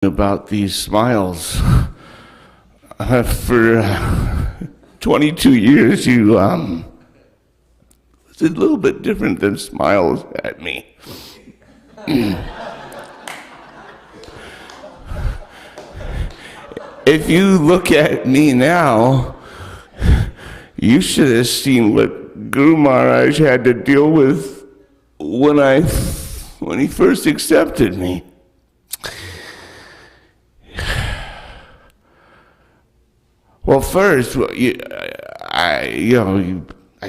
about these smiles. For 22 years, you it's a little bit different than smiles at me. If you look at me now, you should have seen what Guru Maharaj had to deal with when he first accepted me. Well, first, I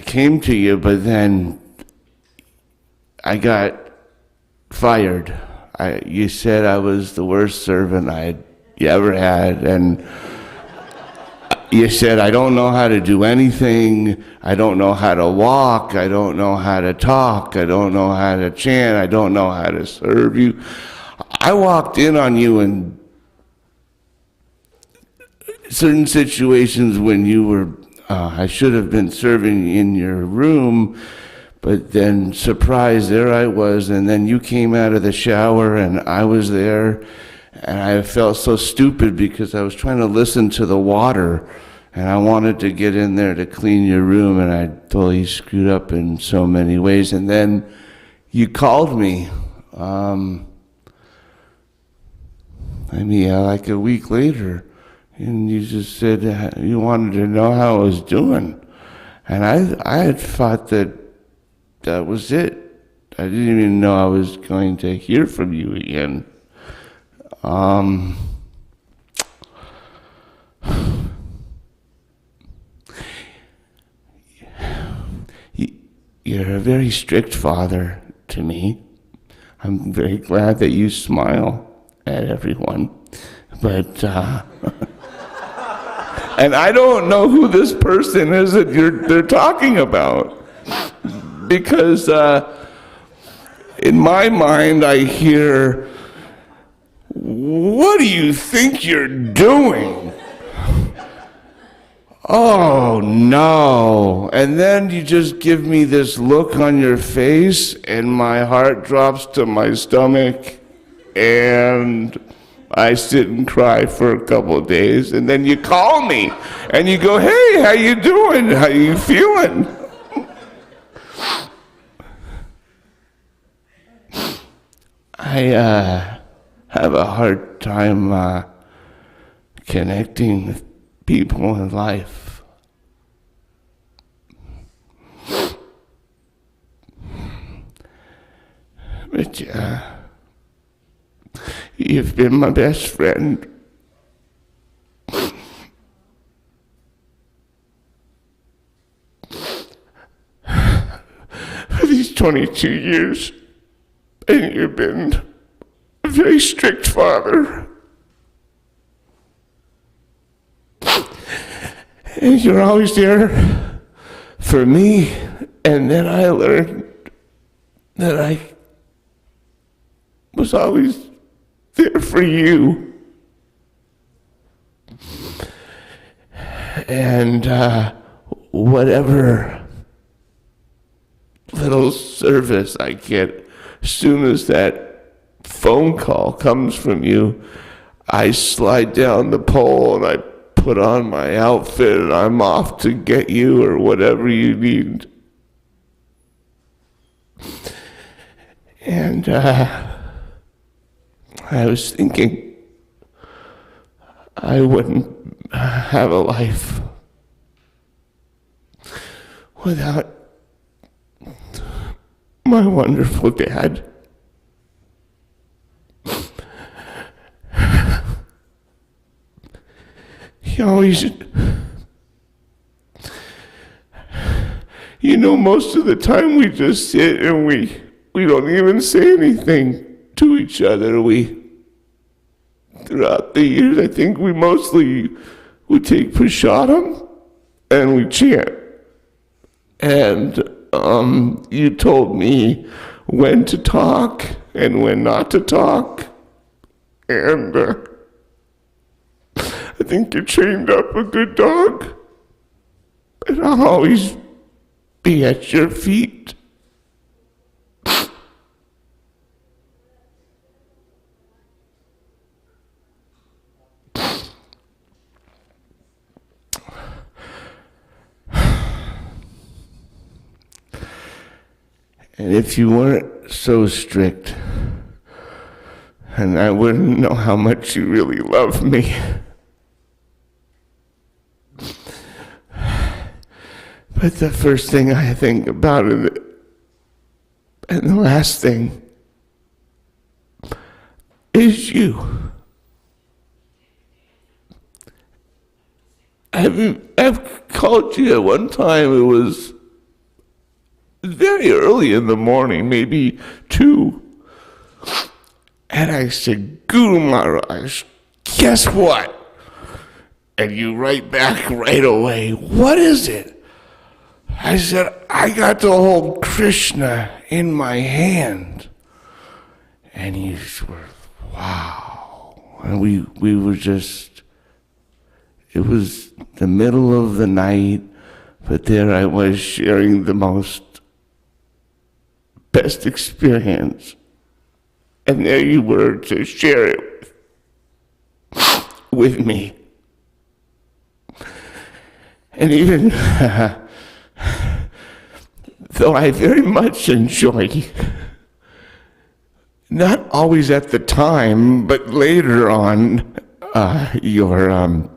came to you, but then I got fired. You said I was the worst servant you ever had, and you said I don't know how to do anything. I don't know how to walk. I don't know how to talk. I don't know how to chant. I don't know how to serve you. I walked in on you in certain situations when you were, I should have been serving in your room, but then surprise, there I was, and then you came out of the shower and I was there, and I felt so stupid because I was trying to listen to the water, and I wanted to get in there to clean your room, and I totally screwed up in so many ways. And then you called me, like a week later, and you just said you wanted to know how I was doing. And I had thought that was it. I didn't even know I was going to hear from you again. You're a very strict father to me. I'm very glad that you smile at everyone. But and I don't know who this person is that they're talking about, because in my mind I hear, "What do you think you're doing?" Oh no. And then you just give me this look on your face, and my heart drops to my stomach, and I sit and cry for a couple of days, and then you call me and you go, "Hey, how you doing? How you feeling?" I have a hard time connecting with people in life. But you've been my best friend. For these 22 years, and you've been a very strict father. And you're always there for me. And then I learned that I was always there for you. And whatever little service I get, as soon as that phone call comes from you, I slide down the pole and I put on my outfit and I'm off to get you or whatever you need. And I was thinking I wouldn't have a life without my wonderful dad. He always, most of the time we just sit and we don't even say anything to each other. Throughout the years, I think we mostly would take prasadam and we chant. And you told me when to talk and when not to talk. And I think you trained up a good dog. And I'll always be at your feet. And if you weren't so strict, and I wouldn't know how much you really love me. But the first thing I think about it, and the last thing, is you. I've called you at one time, it was very early in the morning, maybe 2. And I said, Guru Maharaj, guess what? And you write back right away, what is it? I said, I got to hold Krishna in my hand. And you were, wow. And we were just, it was the middle of the night, but there I was sharing the best experience. And there you were to share it with me. And even though I very much enjoy, not always at the time, but later on, your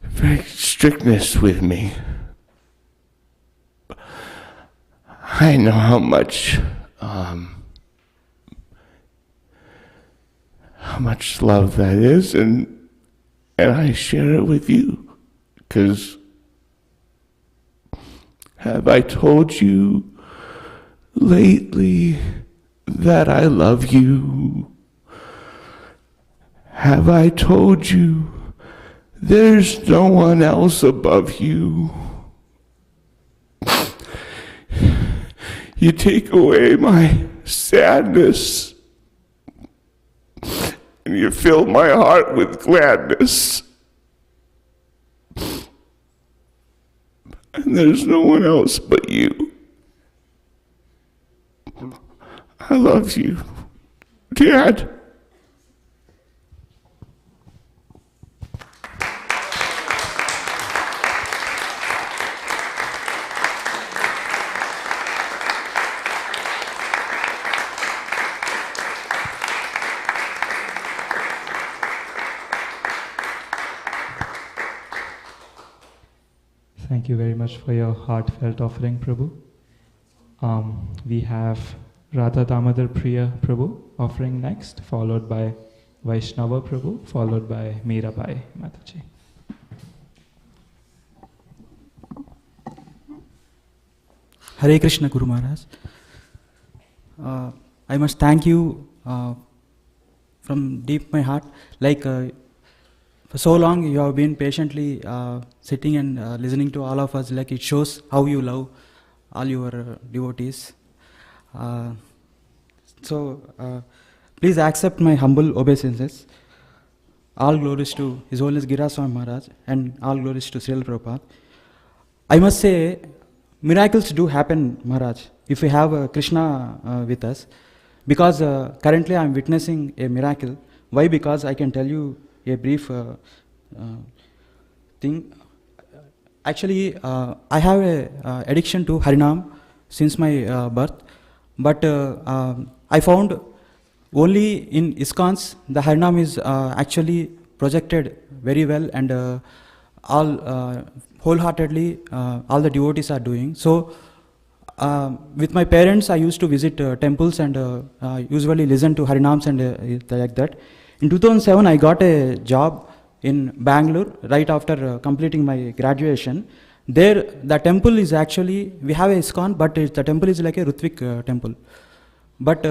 very strictness with me, I know how much love that is, and I share it with you, because have I told you lately that I love you? Have I told you there's no one else above you? You take away my sadness, and you fill my heart with gladness. And there's no one else but you. I love you, Dad. Thank you very much for your heartfelt offering, Prabhu. We have Radha Damodar Priya Prabhu offering next, followed by Vaishnava Prabhu, followed by Mirabai Mataji. Hare Krishna, Guru Maharaj. I must thank you from deep my heart. For so long you have been patiently sitting and listening to all of us. Like, it shows how you love all your devotees. Please accept my humble obeisances. All glories to His Holiness Giriraj Swami Maharaj, and all glories to Srila Prabhupada. I must say, miracles do happen, Maharaj, if we have Krishna with us. Because currently I am witnessing a miracle. Why? Because I can tell you a brief thing. Actually, I have a addiction to Harinam since my birth, but I found only in ISKCONs the Harinam is actually projected very well, and all wholeheartedly all the devotees are doing. So with my parents I used to visit temples and usually listen to Harinams and like that. In 2007 I got a job in Bangalore right after completing my graduation. There the temple is actually, we have a ISKCON, but the temple is like a Rutvik temple. But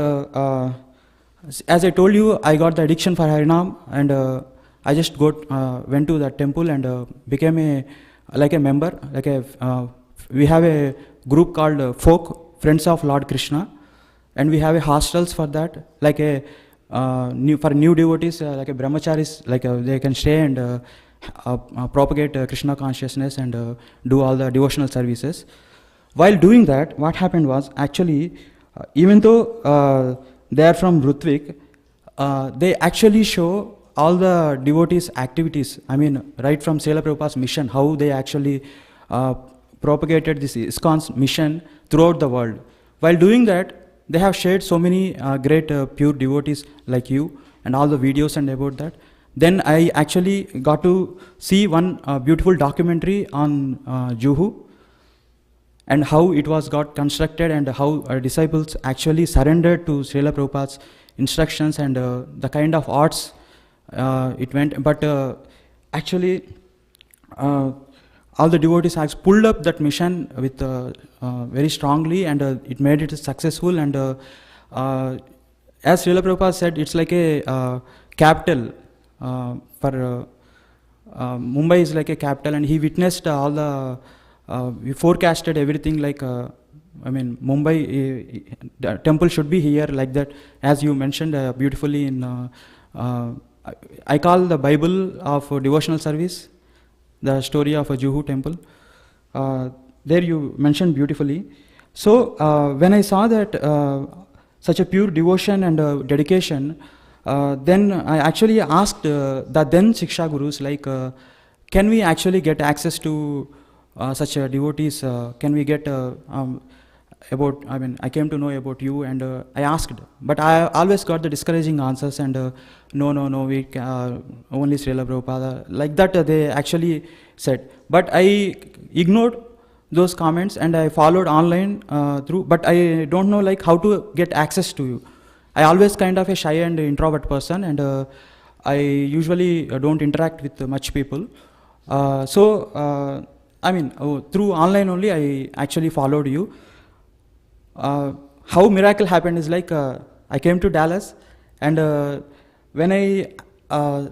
as I told you, I got the addiction for Harinam, and I just went to that temple and became a member. We have a group called Folk Friends of Lord Krishna, and we have a hostels for that, for new devotees, like a brahmacharis, they can stay and propagate Krishna consciousness and do all the devotional services. While doing that, what happened was, actually, even though they are from Rutvik, they actually show all the devotees' activities. I mean, right from Srila Prabhupada's mission, how they actually propagated this ISKCON's mission throughout the world. While doing that, they have shared so many great pure devotees like you and all the videos and about that. Then I actually got to see one beautiful documentary on Juhu and how it was got constructed and how our disciples actually surrendered to Srila Prabhupada's instructions and the kind of arts it went. But actually, all the devotees have pulled up that mission with very strongly, and it made it successful. And as Srila Prabhupada said, it's like a capital for Mumbai is like a capital, and he witnessed all the. We forecasted everything like. Mumbai, the temple should be here like that, as you mentioned beautifully in. I call the Bible of devotional service, the story of a Juhu temple. There you mentioned beautifully. So when I saw that such a pure devotion and dedication, then I actually asked the then Shiksha Gurus, like, can we actually get access to such devotees? Can we get about, I came to know about you, and I asked, but I always got the discouraging answers, and no, we only Srila Prabhupada, like that they actually said. But I ignored those comments and I followed online through, but I don't know like how to get access to you. I always kind of a shy and introvert person, and I usually don't interact with much people. Through online only I actually followed you. How miracle happened is like I came to Dallas, and when I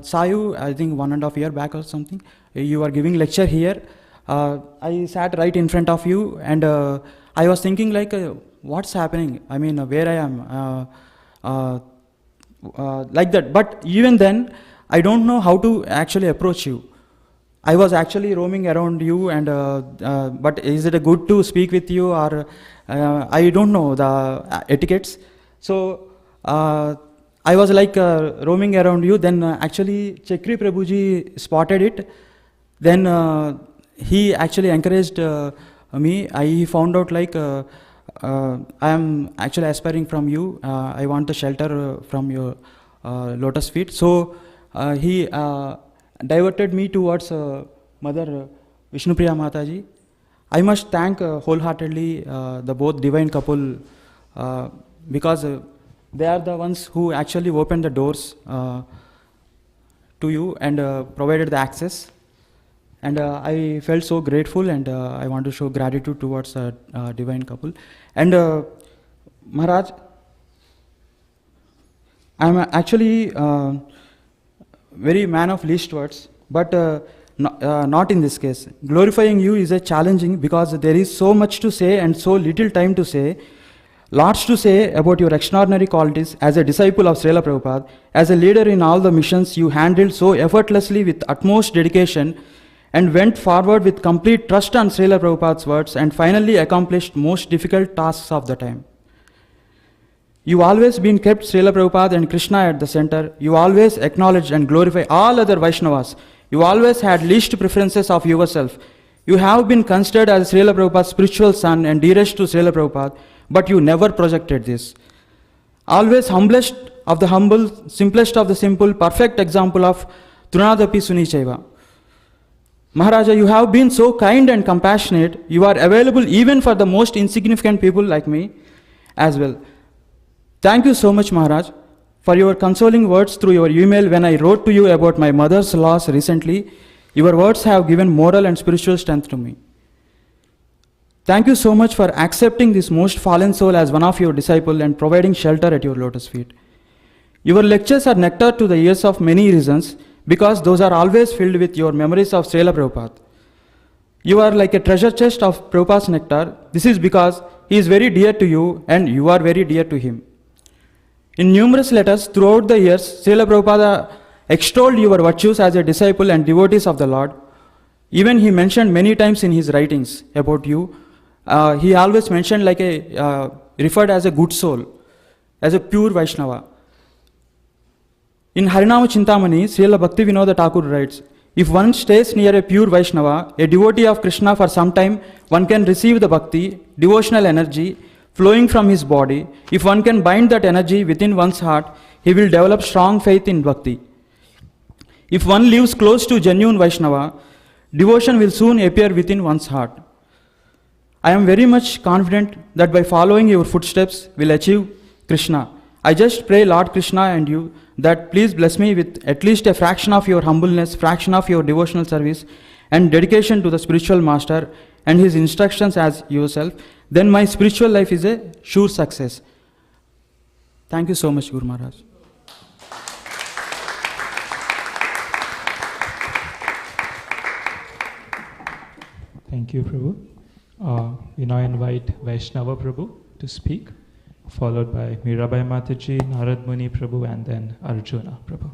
saw you, I think 1.5 years back or something, you were giving lecture here. I sat right in front of you, and I was thinking like, what's happening? Where I am, like that. But even then, I don't know how to actually approach you. I was actually roaming around you, and but is it good to speak with you, or I don't know the etiquettes. So I was like roaming around you. Then actually Chakri Prabhuji spotted it. Then he actually encouraged me. I found out like I am actually aspiring from you. I want the shelter from your lotus feet. So he diverted me towards Mother Vishnupriya Mataji. I must thank wholeheartedly the both divine couple because they are the ones who actually opened the doors to you and provided the access. And I felt so grateful, and I want to show gratitude towards the divine couple. And Maharaj, I am actually very man of least words, but not in this case. Glorifying you is a challenging because there is so much to say and so little time to say. Lots to say about your extraordinary qualities as a disciple of Srila Prabhupada. As a leader in all the missions, you handled so effortlessly with utmost dedication and went forward with complete trust on Srila Prabhupada's words, and finally accomplished most difficult tasks of the time. You always been kept Srila Prabhupada and Krishna at the center. You always acknowledged and glorified all other Vaishnavas. You always had least preferences of yourself. You have been considered as Srila Prabhupada's spiritual son and dearest to Srila Prabhupada, but you never projected this. Always humblest of the humble, simplest of the simple, perfect example of Trunadapi Sunichaiva. Maharaja, you have been so kind and compassionate. You are available even for the most insignificant people like me as well. Thank you so much, Maharaj, for your consoling words through your email when I wrote to you about my mother's loss recently. Your words have given moral and spiritual strength to me. Thank you so much for accepting this most fallen soul as one of your disciples and providing shelter at your lotus feet. Your lectures are nectar to the ears of many reasons, because those are always filled with your memories of Srila Prabhupada. You are like a treasure chest of Prabhupada's nectar. This is because he is very dear to you and you are very dear to him. In numerous letters throughout the years, Srila Prabhupada extolled your virtues as a disciple and devotees of the Lord. Even he mentioned many times in his writings about you. He always mentioned like referred as a good soul, as a pure Vaishnava. In Harinama Chintamani, Srila Bhakti Vinoda Thakur writes, if one stays near a pure Vaishnava, a devotee of Krishna for some time, one can receive the bhakti, devotional energy, flowing from his body. If one can bind that energy within one's heart, he will develop strong faith in bhakti. If one lives close to genuine Vaishnava, devotion will soon appear within one's heart. I am very much confident that by following your footsteps, we'll achieve Krishna. I just pray Lord Krishna and you that please bless me with at least a fraction of your humbleness, fraction of your devotional service and dedication to the spiritual master and his instructions as yourself. Then my spiritual life is a sure success. Thank you so much, Guru Maharaj. Thank you, Prabhu. We now invite Vaishnava Prabhu to speak, followed by Mirabai Mataji, Narad Muni Prabhu, and then Arjuna Prabhu.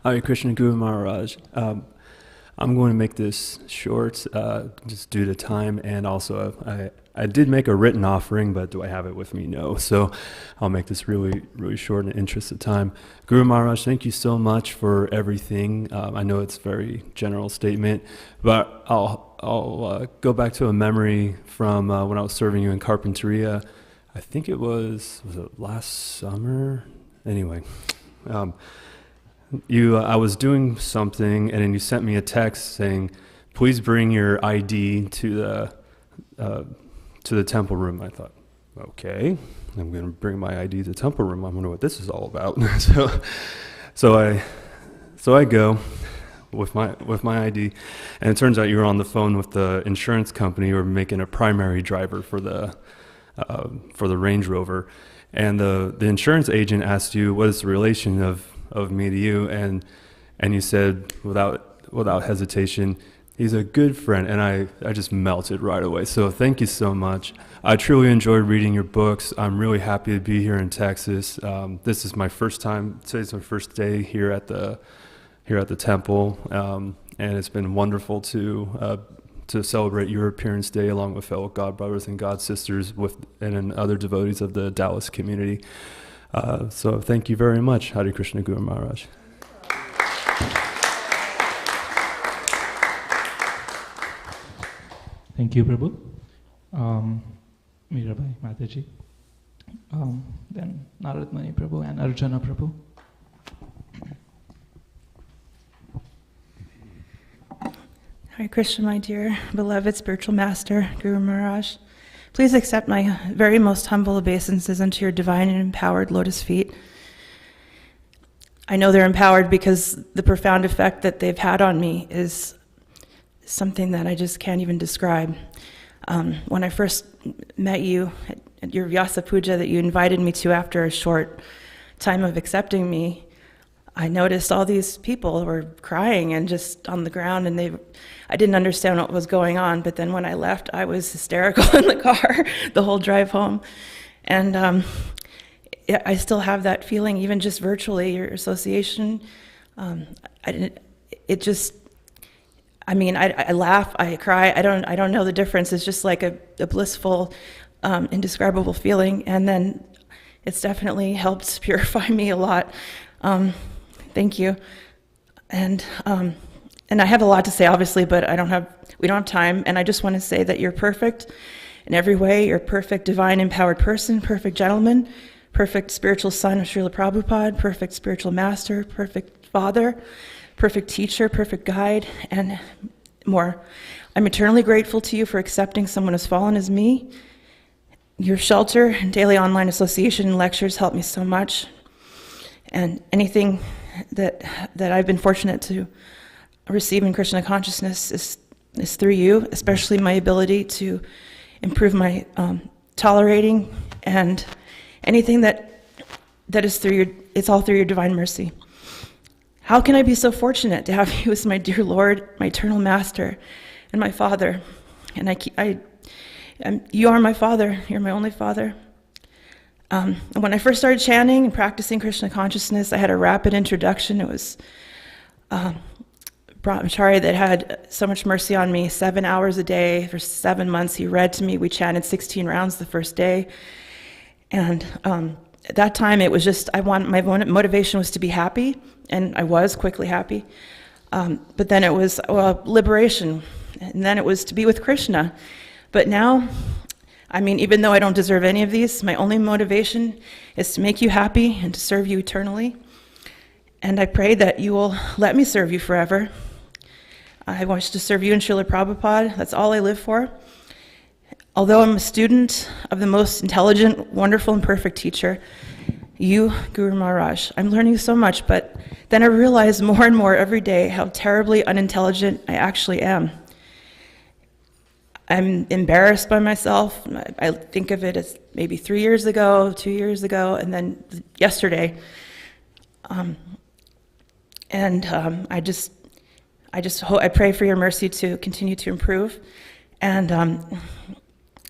Hare Krishna Guru Maharaj. I'm going to make this short, just due to time, and also I did make a written offering, but do I have it with me? No. So I'll make this really, really short in the interest of time. Guru Maharaj, thank you so much for everything. I know it's a very general statement, but I'll go back to a memory from when I was serving you in Carpinteria. I think it was it last summer? Anyway. I was doing something, and then you sent me a text saying, "Please bring your ID to the temple room." I thought, okay, I'm going to bring my ID to the temple room. I wonder what this is all about. so I go with my ID, and it turns out you were on the phone with the insurance company who were making a primary driver for the Range Rover, and the insurance agent asked you, "What is the relation of me to you?" and you said without hesitation, "He's a good friend," and I just melted right away. So thank you so much. I truly enjoyed reading your books. I'm really happy to be here in Texas. This is my first time. Today's my first day here at the temple, and it's been wonderful to celebrate your appearance day along with fellow God brothers and God sisters and other devotees of the Dallas community. So thank you very much, Hare Krishna Guru Maharaj. Thank you, Prabhu. Mirabai Mataji. Then Narad Muni Prabhu and Arjuna Prabhu. Hare Krishna, my dear beloved spiritual master, Guru Maharaj. Please accept my very most humble obeisances unto your divine and empowered lotus feet. I know they're empowered because the profound effect that they've had on me is something that I just can't even describe. When I first met you at your Vyasa Puja that you invited me to after a short time of accepting me, I noticed all these people were crying and just on the ground, and I didn't understand what was going on, but then when I left, I was hysterical in the car the whole drive home. And I still have that feeling, even just virtually, your association. I laugh, I cry, I don't know the difference. It's just like a blissful, indescribable feeling, and then it's definitely helped purify me a lot. Thank you. And I have a lot to say, obviously, but we don't have time. And I just want to say that you're perfect in every way. You're a perfect, divine, empowered person, perfect gentleman, perfect spiritual son of Srila Prabhupada, perfect spiritual master, perfect father, perfect teacher, perfect guide, and more. I'm eternally grateful to you for accepting someone as fallen as me. Your shelter and daily online association and lectures help me so much. And anything that I've been fortunate to receive in Krishna consciousness is through you, especially my ability to improve my tolerating, and anything that is it's all through your divine mercy. How can I be so fortunate to have you as my dear Lord, my eternal master, and my father? And you are my father. You're my only father. When I first started chanting and practicing Krishna consciousness, I had a rapid introduction. It was Brahmachari that had so much mercy on me, 7 hours a day for 7 months. He read to me. We chanted 16 rounds the first day. And At that time, it was just, my motivation was to be happy, and I was quickly happy. But then it was liberation, and then it was to be with Krishna. But now, I mean, even though I don't deserve any of these, my only motivation is to make you happy and to serve you eternally. And I pray that you will let me serve you forever. I wish to serve you in Srila Prabhupada. That's all I live for. Although I'm a student of the most intelligent, wonderful, and perfect teacher, you, Guru Maharaj, I'm learning so much, but then I realize more and more every day how terribly unintelligent I actually am. I'm embarrassed by myself. I think of it as maybe 3 years ago, 2 years ago, and then yesterday. I pray for your mercy to continue to improve. And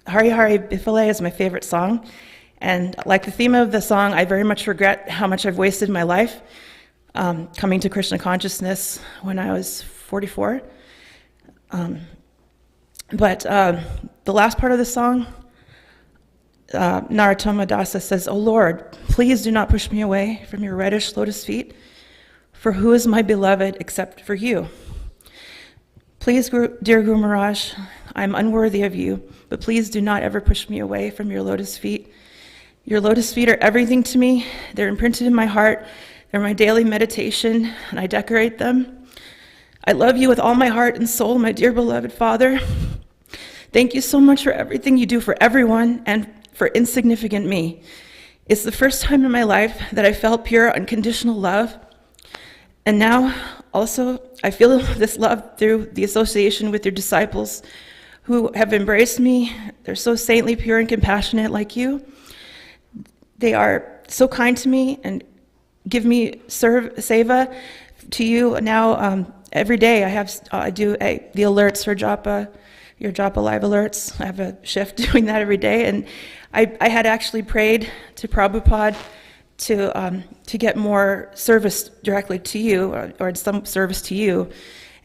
Hari Hari Bifale is my favorite song. And like the theme of the song, I very much regret how much I've wasted my life coming to Krishna consciousness when I was 44. But the last part of the song, Narottama Dasa says, "O Lord, please do not push me away from your reddish lotus feet, for who is my beloved except for you? Please, dear Guru Maharaj, I'm unworthy of you, but please do not ever push me away from your lotus feet. Your lotus feet are everything to me. They're imprinted in my heart. They're my daily meditation, and I decorate them. I love you with all my heart and soul, my dear beloved Father. Thank you so much for everything you do for everyone and for insignificant me. It's the first time in my life that I felt pure, unconditional love. And now, also, I feel this love through the association with your disciples who have embraced me. They're so saintly, pure, and compassionate like you. They are so kind to me and give me seva to you. Now, every day I do the alerts for Japa, your Japa Live alerts. I have a shift doing that every day. And I had actually prayed to Prabhupada to get more service directly to you, or some service to you.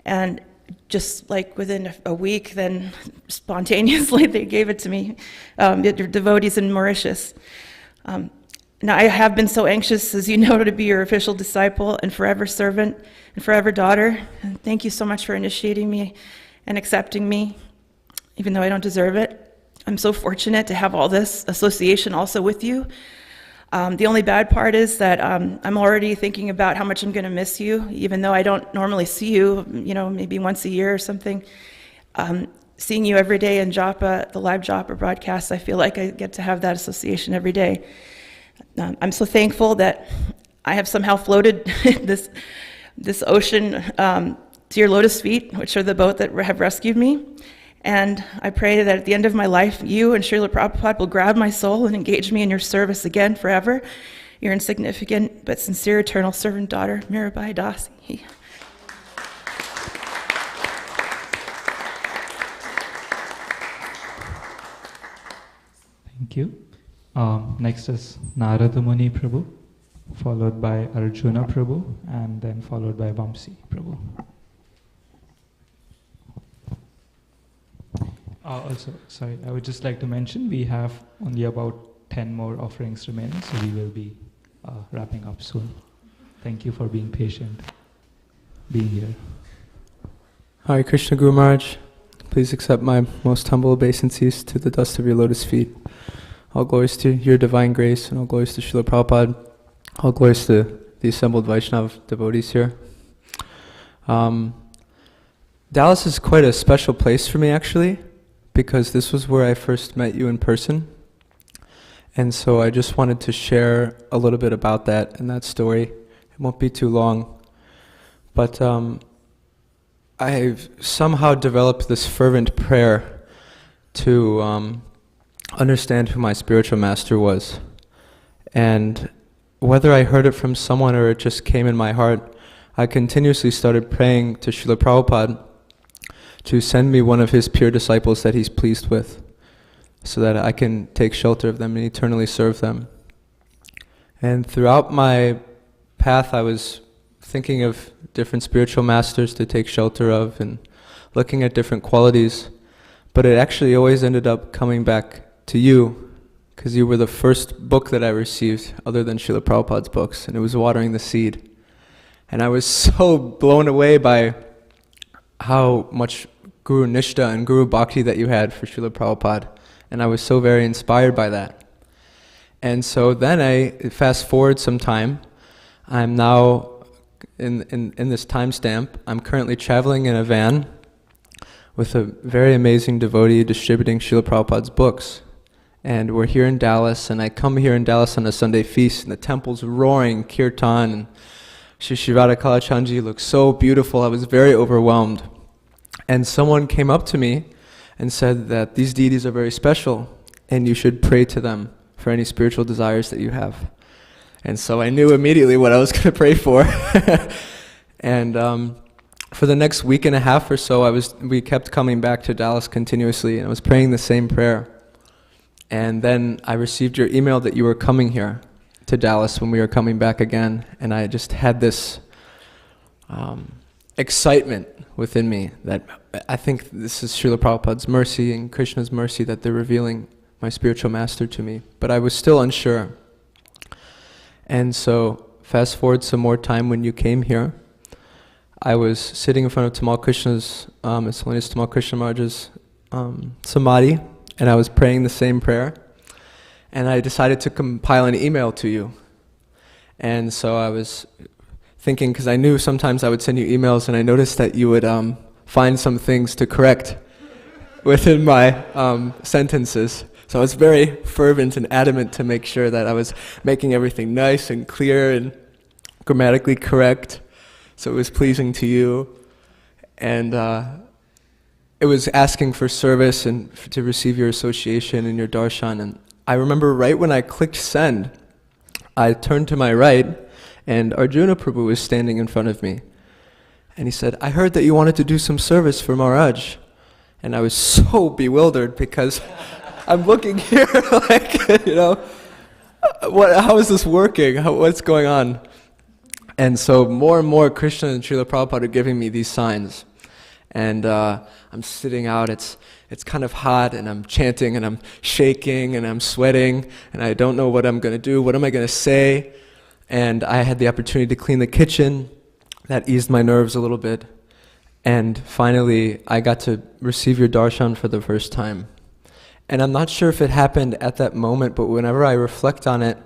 And just like within a week, then spontaneously they gave it to me, your devotees in Mauritius. Now I have been so anxious, as you know, to be your official disciple and forever servant and forever daughter. And thank you so much for initiating me and accepting me, even though I don't deserve it. I'm so fortunate to have all this association also with you. The only bad part is that I'm already thinking about how much I'm going to miss you, even though I don't normally see you, maybe once a year or something. Seeing you every day in Japa, the live Japa broadcasts, I feel like I get to have that association every day. I'm so thankful that I have somehow floated this ocean to your lotus feet, which are the boat that have rescued me. And I pray that at the end of my life, you and Srila Prabhupada will grab my soul and engage me in your service again forever. Your insignificant but sincere eternal servant daughter, Mirabai Dasi. Thank you. Next is Narada Muni Prabhu, followed by Arjuna Prabhu, and then followed by Vamsi Prabhu. Also, sorry, I would just like to mention we have only about 10 more offerings remaining, so we will be wrapping up soon. Thank you for being patient, being here. Hare Krishna Guru Maharaj, please accept my most humble obeisances to the dust of your lotus feet. All glories to your divine grace, and all glories to Srila Prabhupada. All glories to the assembled Vaishnava devotees here. Dallas is quite a special place for me, actually, because this was where I first met you in person. And so I just wanted to share a little bit about that and that story. It won't be too long. But I've somehow developed this fervent prayer to understand who my spiritual master was. And whether I heard it from someone or it just came in my heart, I continuously started praying to Srila Prabhupada to send me one of his pure disciples that he's pleased with, so that I can take shelter of them and eternally serve them. And throughout my path, I was thinking of different spiritual masters to take shelter of and looking at different qualities, but it actually always ended up coming back to you because you were the first book that I received other than Srila Prabhupada's books, and it was Watering the Seed. And I was so blown away by how much Guru Nishta and Guru Bhakti that you had for Srila Prabhupada. And I was so very inspired by that. And so then I fast forward some time. I'm now in this timestamp. I'm currently traveling in a van with a very amazing devotee distributing Srila Prabhupada's books. And we're here in Dallas, and I come here in Dallas on a Sunday feast, and the temple's roaring, kirtan, and Shri Shivada Kalachandji looks so beautiful. I was very overwhelmed. And someone came up to me and said that these deities are very special, and you should pray to them for any spiritual desires that you have. And so I knew immediately what I was going to pray for. And for the next week and a half or so, we kept coming back to Dallas continuously, and I was praying the same prayer. And then I received your email that you were coming here to Dallas when we were coming back again, and I just had this excitement within me that I think this is Srila Prabhupada's mercy and Krishna's mercy that they're revealing my spiritual master to me. But I was still unsure. And so fast forward some more time when you came here. I was sitting in front of Tamal Krishna's, His Holiness Tamal Krishna Maharaj's samadhi, and I was praying the same prayer. And I decided to compile an email to you. And so I was thinking, because I knew sometimes I would send you emails, and I noticed that you would find some things to correct within my sentences. So I was very fervent and adamant to make sure that I was making everything nice and clear and grammatically correct, so it was pleasing to you. And it was asking for service and to receive your association and your darshan. And I remember right when I clicked send, I turned to my right, and Arjuna Prabhu was standing in front of me. And he said, "I heard that you wanted to do some service for Maharaj." And I was so bewildered because I'm looking here like, how is this working? What's going on? And so more and more Krishna and Srila Prabhupada are giving me these signs. And I'm sitting out, it's kind of hot, and I'm chanting, and I'm shaking, and I'm sweating, and I don't know what I'm going to do, what am I going to say? And I had the opportunity to clean the kitchen. That eased my nerves a little bit. And finally, I got to receive your darshan for the first time. And I'm not sure if it happened at that moment, but whenever I reflect on it,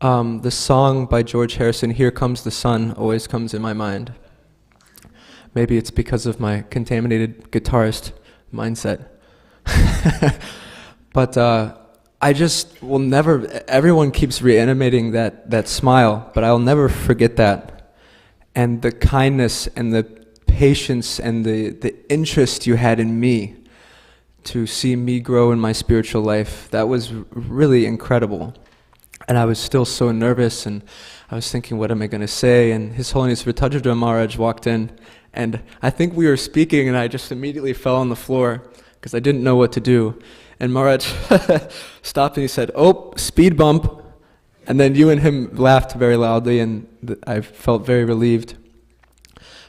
the song by George Harrison, "Here Comes the Sun," always comes in my mind. Maybe it's because of my contaminated guitarist mindset. But I just will never, everyone keeps reanimating that smile, but I'll never forget that. And the kindness and the patience and the interest you had in me to see me grow in my spiritual life, that was really incredible. And I was still so nervous, and I was thinking, what am I going to say? And His Holiness Vitajadra Maharaj walked in, and I think we were speaking, and I just immediately fell on the floor because I didn't know what to do. And Maharaj stopped and he said, "Oh, speed bump." And then you and him laughed very loudly, and I felt very relieved.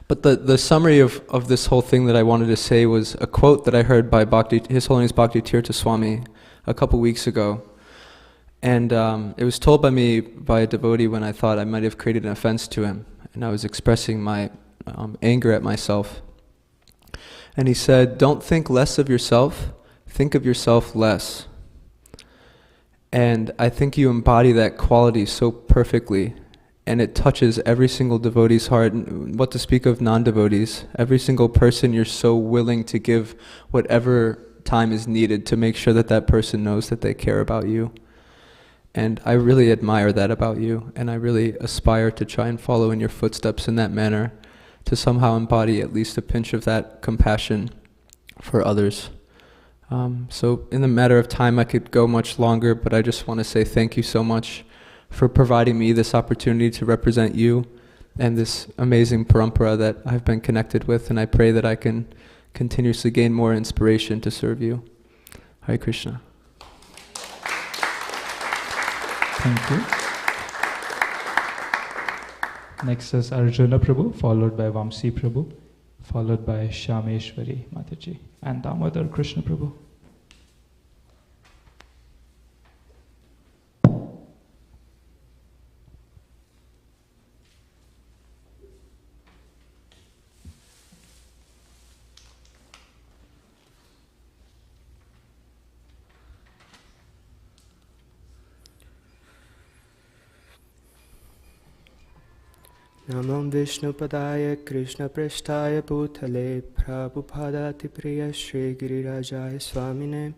But the summary of this whole thing that I wanted to say was a quote that I heard by His Holiness Bhakti Tirtha Swami a couple weeks ago. And it was told by me by a devotee when I thought I might have created an offense to him, and I was expressing my anger at myself. And he said, "Don't think less of yourself, think of yourself less." And I think you embody that quality so perfectly, and it touches every single devotee's heart, and what to speak of non-devotees. Every single person, you're so willing to give whatever time is needed to make sure that that person knows that they care about you. And I really admire that about you, and I really aspire to try and follow in your footsteps in that manner, to somehow embody at least a pinch of that compassion for others. So in the matter of time, I could go much longer, but I just want to say thank you so much for providing me this opportunity to represent you and this amazing parampara that I've been connected with, and I pray that I can continuously gain more inspiration to serve you. Hare Krishna. Thank you. Next is Arjuna Prabhu, followed by Vamsi Prabhu, followed by Shameshwari Mataji, and Damodar Krishna Prabhu. Namam Vishnupadaya Krishna Prishtaya Bhutale Prabhupada Priya Shri Girirajaya Swamine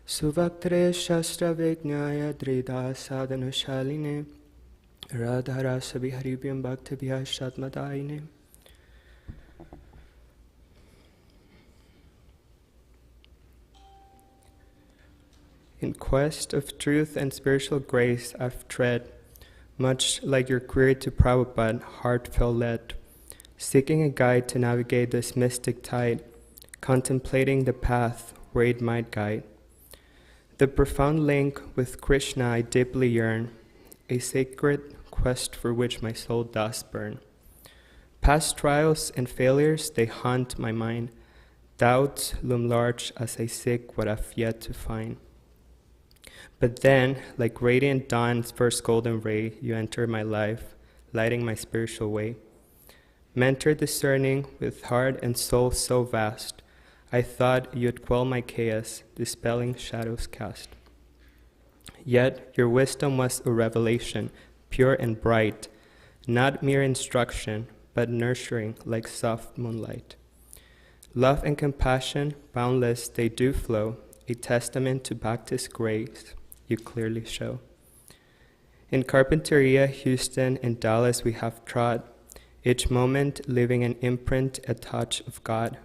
Suvaktre Shastra Vijnaya Drida Sadhana Shaline Radharasa Viharibhyam Bhaktabhya Shatmadayine. In quest of truth and spiritual grace, I've tread, much like your query to Prabhupada, heartfelt led, seeking a guide to navigate this mystic tide, contemplating the path where it might guide. The profound link with Krishna I deeply yearn, a sacred quest for which my soul does burn. Past trials and failures, they haunt my mind. Doubts loom large as I seek what I've yet to find. But then, like radiant dawn's first golden ray, you enter my life, lighting my spiritual way. Mentor discerning, with heart and soul so vast, I thought you'd quell my chaos, dispelling shadows cast. Yet your wisdom was a revelation, pure and bright, not mere instruction, but nurturing like soft moonlight. Love and compassion, boundless, they do flow, a testament to Bhakti's grace you clearly show. In Carpinteria, Houston, and Dallas we have trod, each moment leaving an imprint, a touch of God.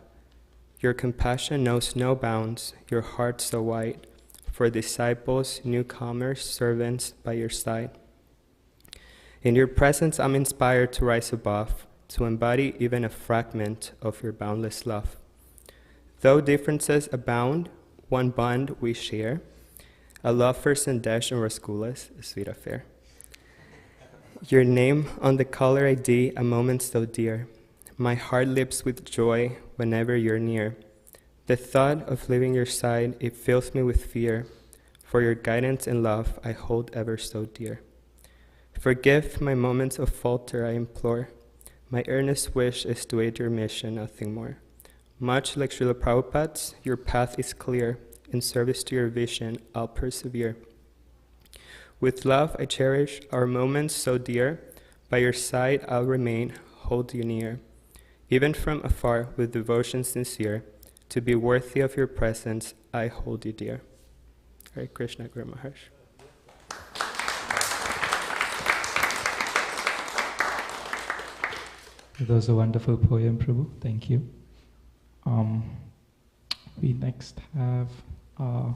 Your compassion knows no bounds, your heart so wide, for disciples, newcomers, servants by your side. In your presence I'm inspired to rise above, to embody even a fragment of your boundless love. Though differences abound, one bond we share, a love for Sandesh and Raskulas, a sweet affair. Your name on the caller ID, a moment so dear. My heart leaps with joy whenever you're near. The thought of leaving your side, it fills me with fear. For your guidance and love I hold ever so dear. Forgive my moments of falter, I implore. My earnest wish is to aid your mission, nothing more. Much like Srila Prabhupada's, your path is clear. In service to your vision, I'll persevere. With love I cherish our moments so dear. By your side I'll remain, hold you near. Even from afar, with devotion sincere, to be worthy of your presence, I hold you dear. Hare Krishna, Guru Maharaj. That was a wonderful poem, Prabhu. Thank you. We next have. I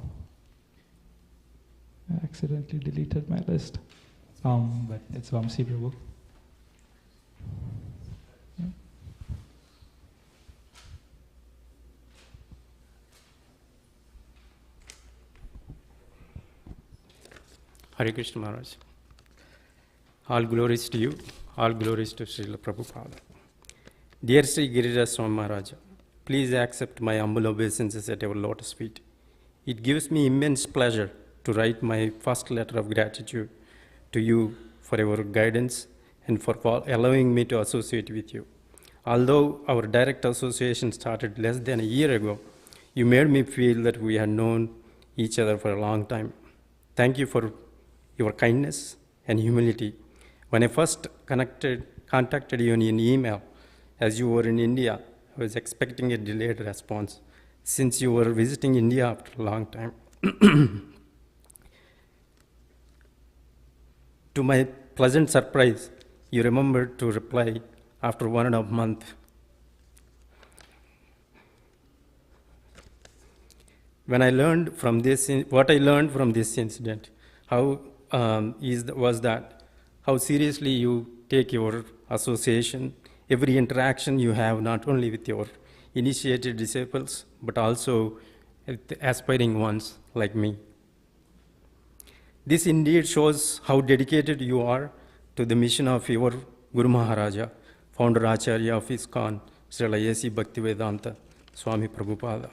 accidentally deleted my list, but it's Vamsi Prabhu. Yeah. Hare Krishna Maharaj. All glories to you, all glories to Srila Prabhupada. Dear Sri Giriraj Swami Maharaj, please accept my humble obeisances at your lotus feet. It gives me immense pleasure to write my first letter of gratitude to you for your guidance and for allowing me to associate with you. Although our direct association started less than a year ago, you made me feel that we had known each other for a long time. Thank you for your kindness and humility. When I first contacted you in an email, as you were in India, I was expecting a delayed response, since you were visiting India after a long time. To my pleasant surprise, you remembered to reply after 1.5 months. What I learned from this incident, was that how seriously you take your association, every interaction you have, not only with your initiated disciples, but also with aspiring ones like me. This indeed shows how dedicated you are to the mission of your Guru Maharaja, founder Acharya of ISKCON, Srila A.C. Bhaktivedanta Swami Prabhupada.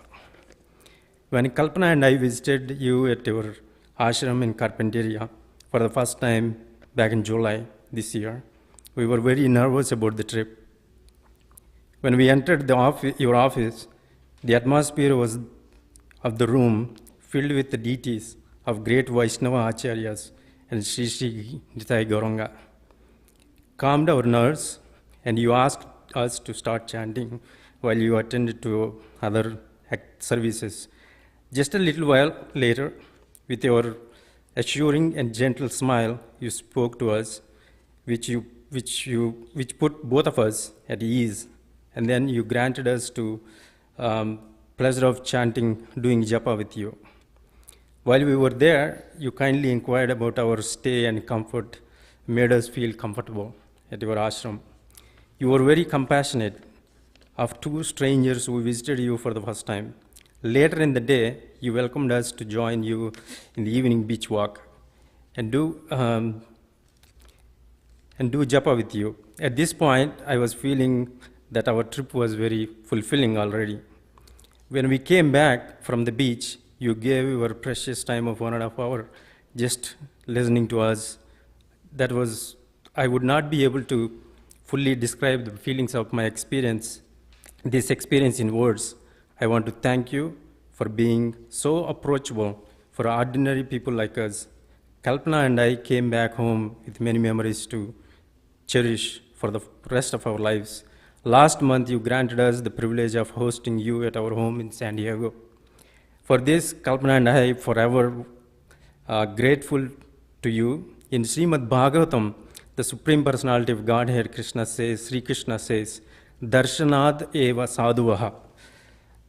When Kalpana and I visited you at your ashram in Carpinteria for the first time back in July this year, we were very nervous about the trip. When we entered your office, the atmosphere of the room filled with the deities of great Vaishnava Acharyas and Sri Sri Nitai Gauranga calmed our nerves and you asked us to start chanting while you attended to other services. Just a little while later, with your assuring and gentle smile, you spoke to us, which put both of us at ease, and then you granted us to pleasure of chanting, doing japa with you. While we were there, you kindly inquired about our stay and comfort, made us feel comfortable at your ashram. You were very compassionate of two strangers who visited you for the first time. Later in the day, you welcomed us to join you in the evening beach walk and do japa with you. At this point, I was feeling that our trip was very fulfilling already. When we came back from the beach, you gave your precious time of 1.5 hours just listening to us. I would not be able to fully describe the feelings of my experience, this experience in words. I want to thank you for being so approachable for ordinary people like us. Kalpana and I came back home with many memories to cherish for the rest of our lives. Last month, you granted us the privilege of hosting you at our home in San Diego. For this, Kalpana and I forever grateful to you. In Srimad Bhagavatam, the Supreme Personality of Godhead, Sri Krishna says, Darshanad eva sadhuvaha.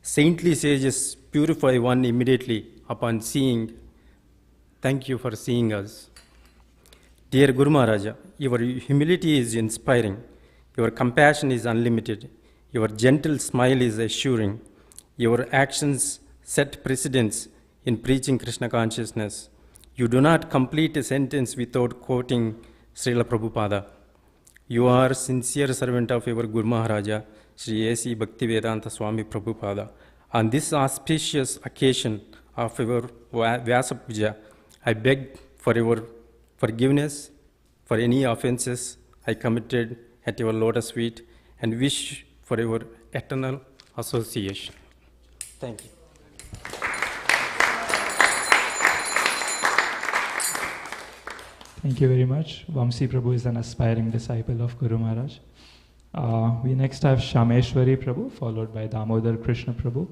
Saintly sages purify one immediately upon seeing. Thank you for seeing us. Dear Guru Maharaja, your humility is inspiring. Your compassion is unlimited. Your gentle smile is assuring. Your actions set precedents in preaching Krishna consciousness. You do not complete a sentence without quoting Srila Prabhupada. You are sincere servant of your Guru Maharaja, Sri A.C. Bhaktivedanta Swami Prabhupada. On this auspicious occasion of your Vyasa Puja, I beg for your forgiveness for any offenses I committed at your lotus feet and wish for your eternal association. Thank you. Thank you very much. Vamsi Prabhu is an aspiring disciple of Guru Maharaj. We next have Shameshwari Prabhu, followed by Damodar Krishna Prabhu,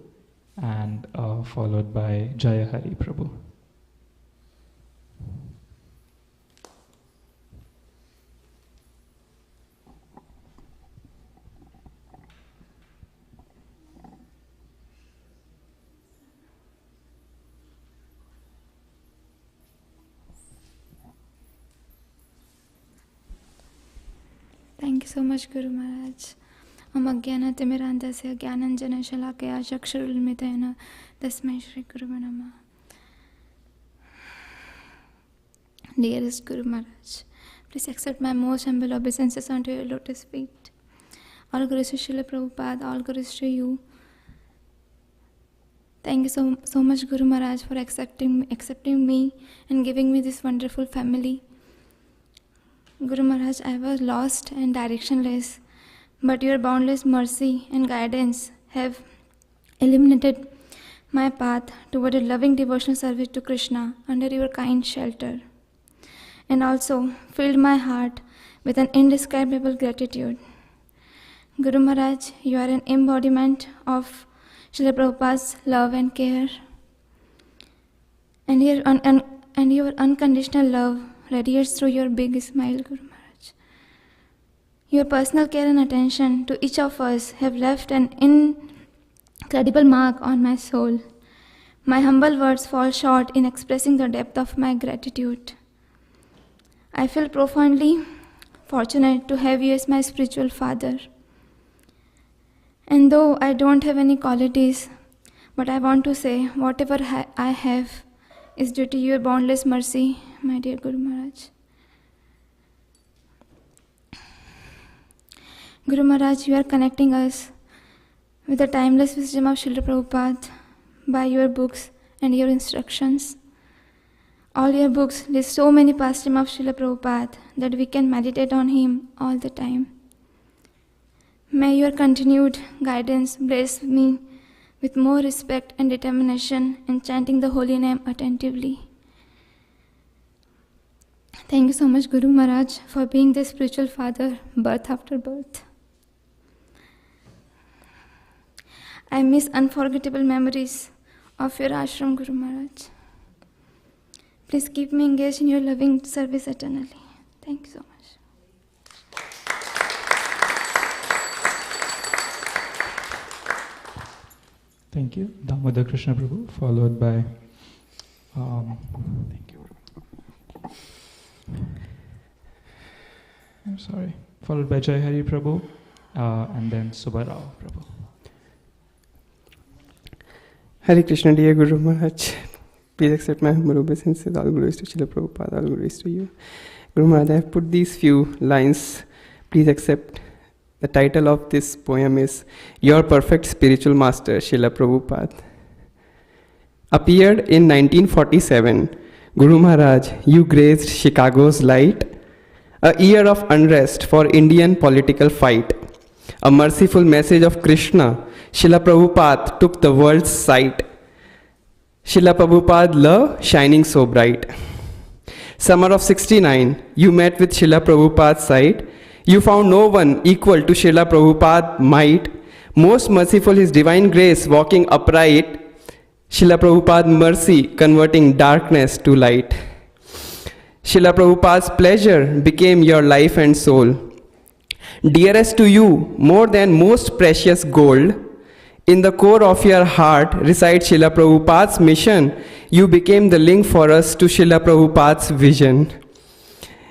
and followed by Jayahari Prabhu. Thank you so much, Guru Maharaj. Amagyanatimirandasya Gyananjana Shalakaya Chakshurulmitena Tasmai Shri Guru Namah. Dearest Guru Maharaj, please accept my most humble obeisances unto your lotus feet. All glories to Srila Prabhupada, all glories to you. Thank you so much, Guru Maharaj, for accepting me and giving me this wonderful family. Guru Maharaj, I was lost and directionless, but your boundless mercy and guidance have illuminated my path toward a loving devotional service to Krishna under your kind shelter, and also filled my heart with an indescribable gratitude. Guru Maharaj, you are an embodiment of Srila Prabhupada's love and care, and your unconditional love radiates through your big smile, Guru Maharaj. Your personal care and attention to each of us have left an incredible mark on my soul. My humble words fall short in expressing the depth of my gratitude. I feel profoundly fortunate to have you as my spiritual father. And though I don't have any qualities, but I want to say whatever I have is due to your boundless mercy, my dear Guru Maharaj. Guru Maharaj, you are connecting us with the timeless wisdom of Srila Prabhupada by your books and your instructions. All your books list so many pastimes of Srila Prabhupada that we can meditate on him all the time. May your continued guidance bless me with more respect and determination in chanting the holy name attentively. Thank you so much, Guru Maharaj, for being the spiritual father, birth after birth. I miss unforgettable memories of your ashram, Guru Maharaj. Please keep me engaged in your loving service eternally. Thank you so much. Thank you. Damodar Krishna Prabhu, followed by... thank you. I'm sorry. Followed by Jai Hari Prabhu, and then Subbarao Prabhu. Hare Krishna, dear Guru Maharaj. Please accept my humble obeisances. All glories to Srila Prabhupada, all glories to you. Guru Maharaj, I have put these few lines. Please accept. The title of this poem is Your Perfect Spiritual Master, Srila Prabhupada. Appeared in 1947, Guru Maharaj, you graced Chicago's light, a year of unrest for Indian political fight. A merciful message of Krishna, Srila Prabhupada took the world's sight. Srila Prabhupada love shining so bright. Summer of 69, you met with Srila Prabhupada's side. You found no one equal to Srila Prabhupada might. Most merciful his divine grace walking upright. Srila Prabhupada mercy converting darkness to light. Srila Prabhupada's pleasure became your life and soul. Dearest to you, more than most precious gold. In the core of your heart resides Srila Prabhupada's mission. You became the link for us to Srila Prabhupada's vision.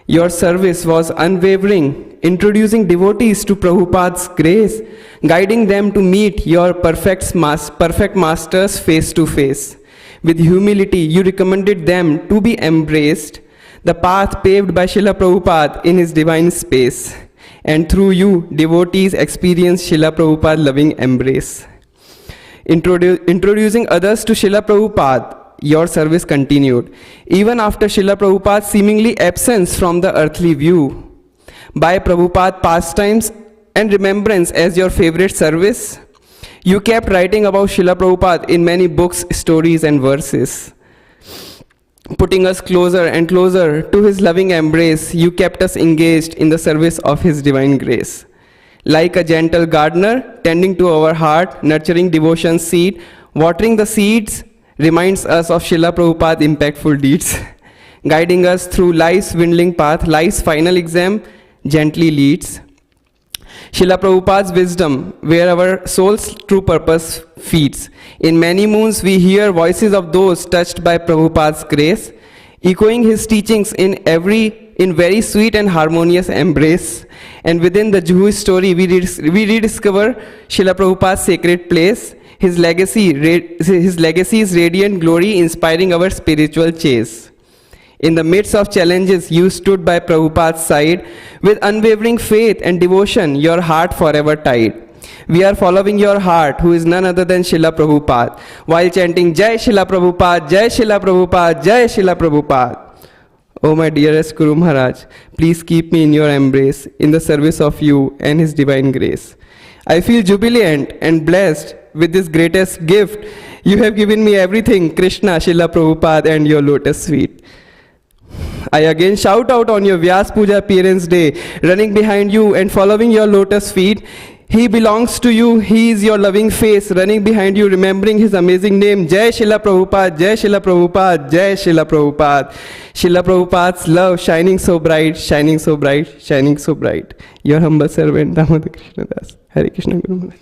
Your service was unwavering, introducing devotees to Prabhupada's grace, guiding them to meet your perfect masters face to face. With humility, you recommended them to be embraced, the path paved by Srila Prabhupada in his divine space. And through you, devotees experience Srila Prabhupada's loving embrace. Introducing others to Srila Prabhupada, your service continued, even after Srila Prabhupada's seemingly absence from the earthly view. By Prabhupada pastimes and remembrance as your favorite service, you kept writing about Srila Prabhupada in many books, stories and verses. Putting us closer and closer to his loving embrace, you kept us engaged in the service of his divine grace. Like a gentle gardener, tending to our heart, nurturing devotion's seed, watering the seeds, reminds us of Srila Prabhupada's impactful deeds. Guiding us through life's winding path, life's final exam, gently leads. Srila Prabhupada's wisdom, where our soul's true purpose feeds. In many moons we hear voices of those touched by Prabhupada's grace, echoing his teachings in very sweet and harmonious embrace. And within the Jewish story we rediscover Srila Prabhupada's sacred place, his legacy's radiant glory inspiring our spiritual chase. In the midst of challenges, you stood by Prabhupada's side. With unwavering faith and devotion, your heart forever tied. We are following your heart, who is none other than Srila Prabhupada, while chanting Jai Srila Prabhupada, Jai Srila Prabhupada, Jai Srila Prabhupada. Oh my dearest Guru Maharaj, please keep me in your embrace, in the service of you and his divine grace. I feel jubilant and blessed with this greatest gift. You have given me everything, Krishna, Srila Prabhupada and your lotus feet. I again shout out on your Vyas Puja appearance day, running behind you and following your lotus feet. He belongs to you, he is your loving face, running behind you, remembering his amazing name. Jai Srila Prabhupada, Jai Srila Prabhupada, Jai Srila Prabhupada. Srila Prabhupada's love shining so bright, shining so bright, shining so bright. Your humble servant, Damodar Krishna Das. Hare Krishna Guru Maharaj.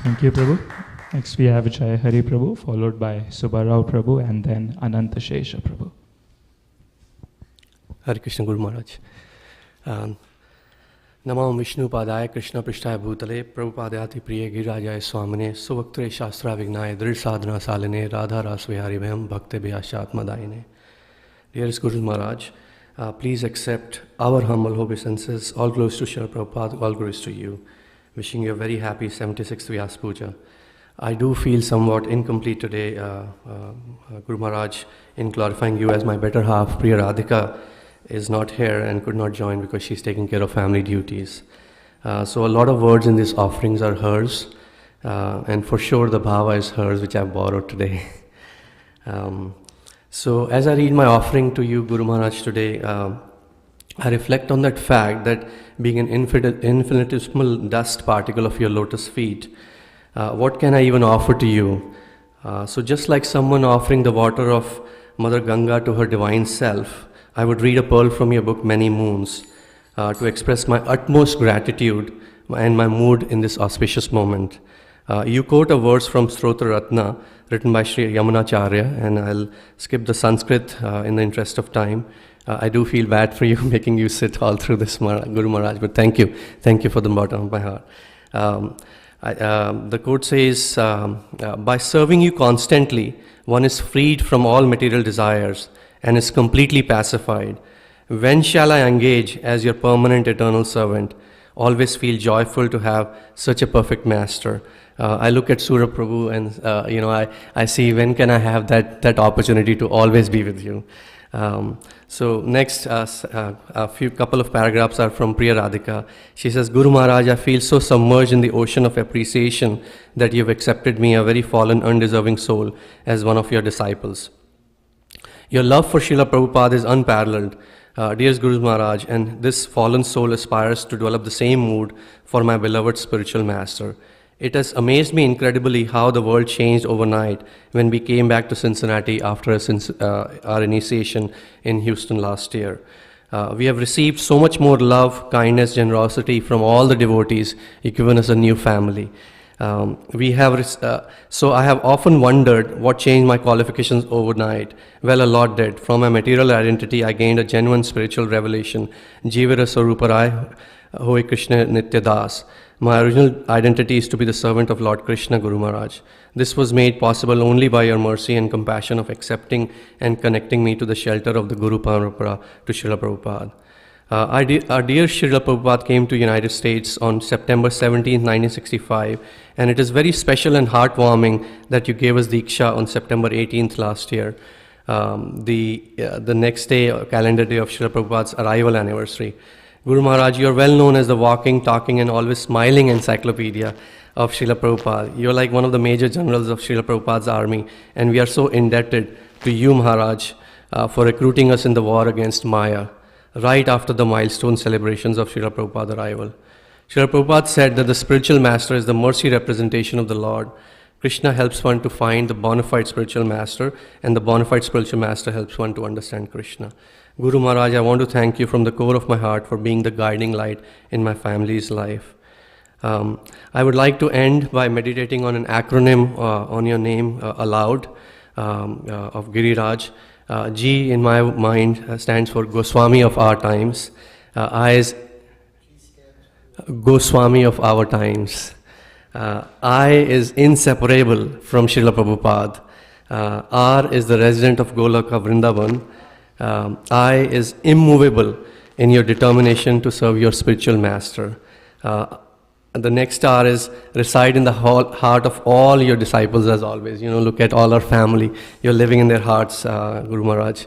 Thank you, Prabhu. Next we have Jai Hari Prabhu, followed by Subbarao Prabhu, and then Ananta Shesha Prabhu. Hare Krishna Guru Maharaj. Namam Vishnu Padaya Krishna Prishtaya Bhutale Prabhupadayati Priya Girajaya Swamine Suvaktre Shastra Vignaya Drir Sadhana Saline Radha Rasvihari Bhayam Bhakte Bhyashatmadayine. Dearest Guru Maharaj, please accept our humble obeisances. All glories to Srila Prabhupada, all glories to you. Wishing you a very happy 76th Vyas Puja. I do feel somewhat incomplete today, Guru Maharaj, in glorifying you as my better half, Priya Radhika, is not here and could not join because she's taking care of family duties. So a lot of words in these offerings are hers, and for sure the bhava is hers, which I've borrowed today. So as I read my offering to you, Guru Maharaj, today, I reflect on that fact that being an infinitesimal dust particle of your lotus feet, what can I even offer to you? So just like someone offering the water of Mother Ganga to her divine self, I would read a pearl from your book, Many Moons, to express my utmost gratitude and my mood in this auspicious moment. You quote a verse from Strotra Ratna, written by Sri Yamunacharya, and I'll skip the Sanskrit in the interest of time. I do feel bad for you, making you sit all through this, Guru Maharaj, but thank you. Thank you for the bottom of my heart. The quote says, by serving you constantly, one is freed from all material desires and is completely pacified. When shall I engage as your permanent eternal servant? Always feel joyful to have such a perfect master. I look at Surya Prabhu and I see when can I have that opportunity to always be with you. So next, a couple of paragraphs are from Priya Radhika. She says, Guru Maharaj, I feel so submerged in the ocean of appreciation that you've accepted me, a very fallen, undeserving soul, as one of your disciples. Your love for Srila Prabhupada is unparalleled, dearest Guru Maharaj, and this fallen soul aspires to develop the same mood for my beloved spiritual master. It has amazed me incredibly how the world changed overnight when we came back to Cincinnati after our initiation in Houston last year. We have received so much more love, kindness, generosity from all the devotees. You've given us a new family. So I have often wondered what changed my qualifications overnight. Well, a lot did. From my material identity, I gained a genuine spiritual revelation. Jivara Saruparai, Hoy Krishna Nityadas. My original identity is to be the servant of Lord Krishna, Guru Maharaj. This was made possible only by your mercy and compassion of accepting and connecting me to the shelter of the Guru Parampara, to Srila Prabhupada. Our dear Srila Prabhupada came to United States on September 17, 1965, and it is very special and heartwarming that you gave us Diksha on September 18th last year, the next day, calendar day of Srila Prabhupada's arrival anniversary. Guru Maharaj, you are well known as the walking, talking, and always smiling encyclopedia of Srila Prabhupada. You are like one of the major generals of Srila Prabhupada's army, and we are so indebted to you, Maharaj, for recruiting us in the war against Maya, right after the milestone celebrations of Srila Prabhupada's arrival. Srila Prabhupada said that the spiritual master is the mercy representation of the Lord. Krishna helps one to find the bona fide spiritual master, and the bona fide spiritual master helps one to understand Krishna. Guru Maharaj, I want to thank you from the core of my heart for being the guiding light in my family's life. I would like to end by meditating on an acronym on your name aloud of Giriraj. G in my mind stands for Goswami of our times. I is Goswami of our times. I is inseparable from Srila Prabhupada. R is the resident of Golaka Vrindavan. I is immovable in your determination to serve your spiritual master. The next R is reside in the heart of all your disciples as always. Look at all our family. You're living in their hearts, Guru Maharaj.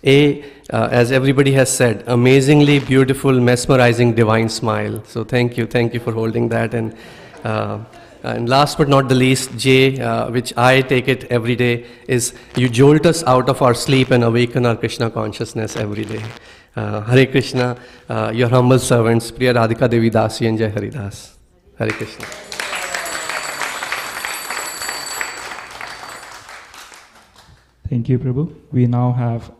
A, as everybody has said, amazingly beautiful, mesmerizing, divine smile. So thank you for holding that. And last but not the least, J, which I take it every day, is you jolt us out of our sleep and awaken our Krishna consciousness every day. Hare Krishna, your humble servants, Priya Radhika Devi Dasi and Jai Haridas. Hare Krishna. Thank you, Prabhu. We now have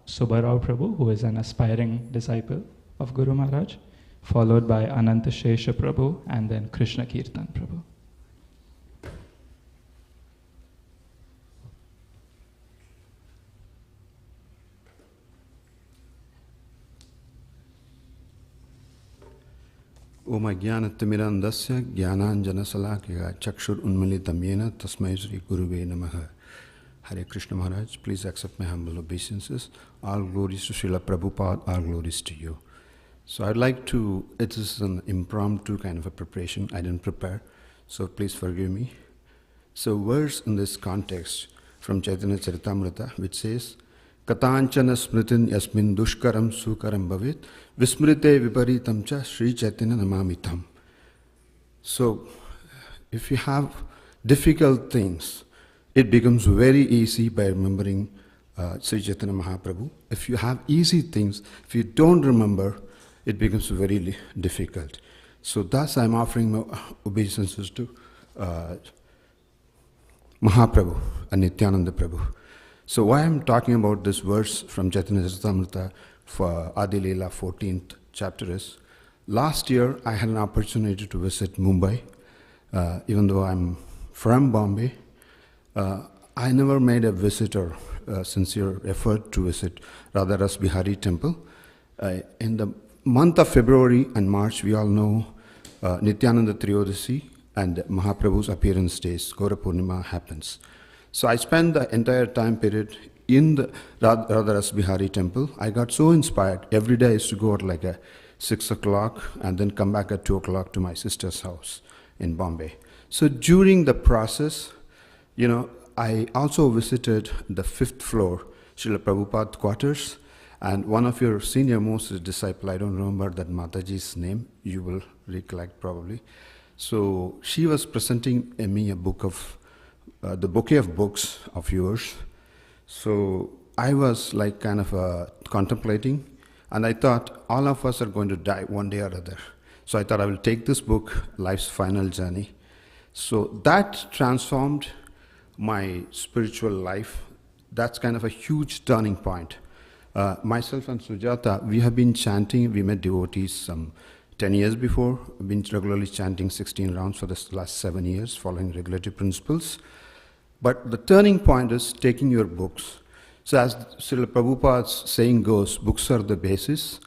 Subbarao Prabhu, who is an aspiring disciple of Guru Maharaj, followed by Ananta Shesha Prabhu, and then Krishna Kirtan Prabhu. Om Ajnanatimirandasya Jnananjanasalakya Chakshur Unmilitam Yena Tasmai Sri Guruve Namaha. Hare Krishna Maharaj, please accept my humble obeisances. All glories to Srila Prabhupada, all glories to you. So I'd like to, it is an impromptu kind of a preparation, I didn't prepare, so please forgive me. So verse in this context from Chaitanya Charitamrita, which says, Katanchana smritin yasmin dushkaram sukaram bhavit, vismrite viparitam cha Sri Chaitanya namamitam. So if you have difficult things, it becomes very easy by remembering Sri Chaitanya Mahaprabhu. If you have easy things, if you don't remember, it becomes very difficult. So thus I'm offering my obeisances to Mahaprabhu and Nityananda Prabhu. So why I'm talking about this verse from Chaitanya Charitamrita for Adi Leela 14th chapter is, last year I had an opportunity to visit Mumbai. Even though I'm from Bombay, I never made a visit or sincere effort to visit Radha Ras Bihari temple. In the month of February and March, we all know Nityananda Triyodasi and Mahaprabhu's appearance days, Gaura Purnima happens. So I spent the entire time period in the Radha Ras Bihari temple. I got so inspired. Every day I used to go at like 6 o'clock and then come back at 2 o'clock to my sister's house in Bombay. So during the process, I also visited the 5th floor, Srila Prabhupada quarters, and one of your senior most disciple, I don't remember that Mataji's name, you will recollect probably. So she was presenting me a book of, the bouquet of books of yours. So I was like kind of contemplating, and I thought all of us are going to die one day or other. So I thought I will take this book, Life's Final Journey. So that transformed my spiritual life. That's kind of a huge turning point. Myself and Sujata, we have been chanting, we met devotees some 10 years before. We've been regularly chanting 16 rounds for the last 7 years, following regulative principles. But the turning point is taking your books. So as Srila Prabhupada's saying goes, books are the basis.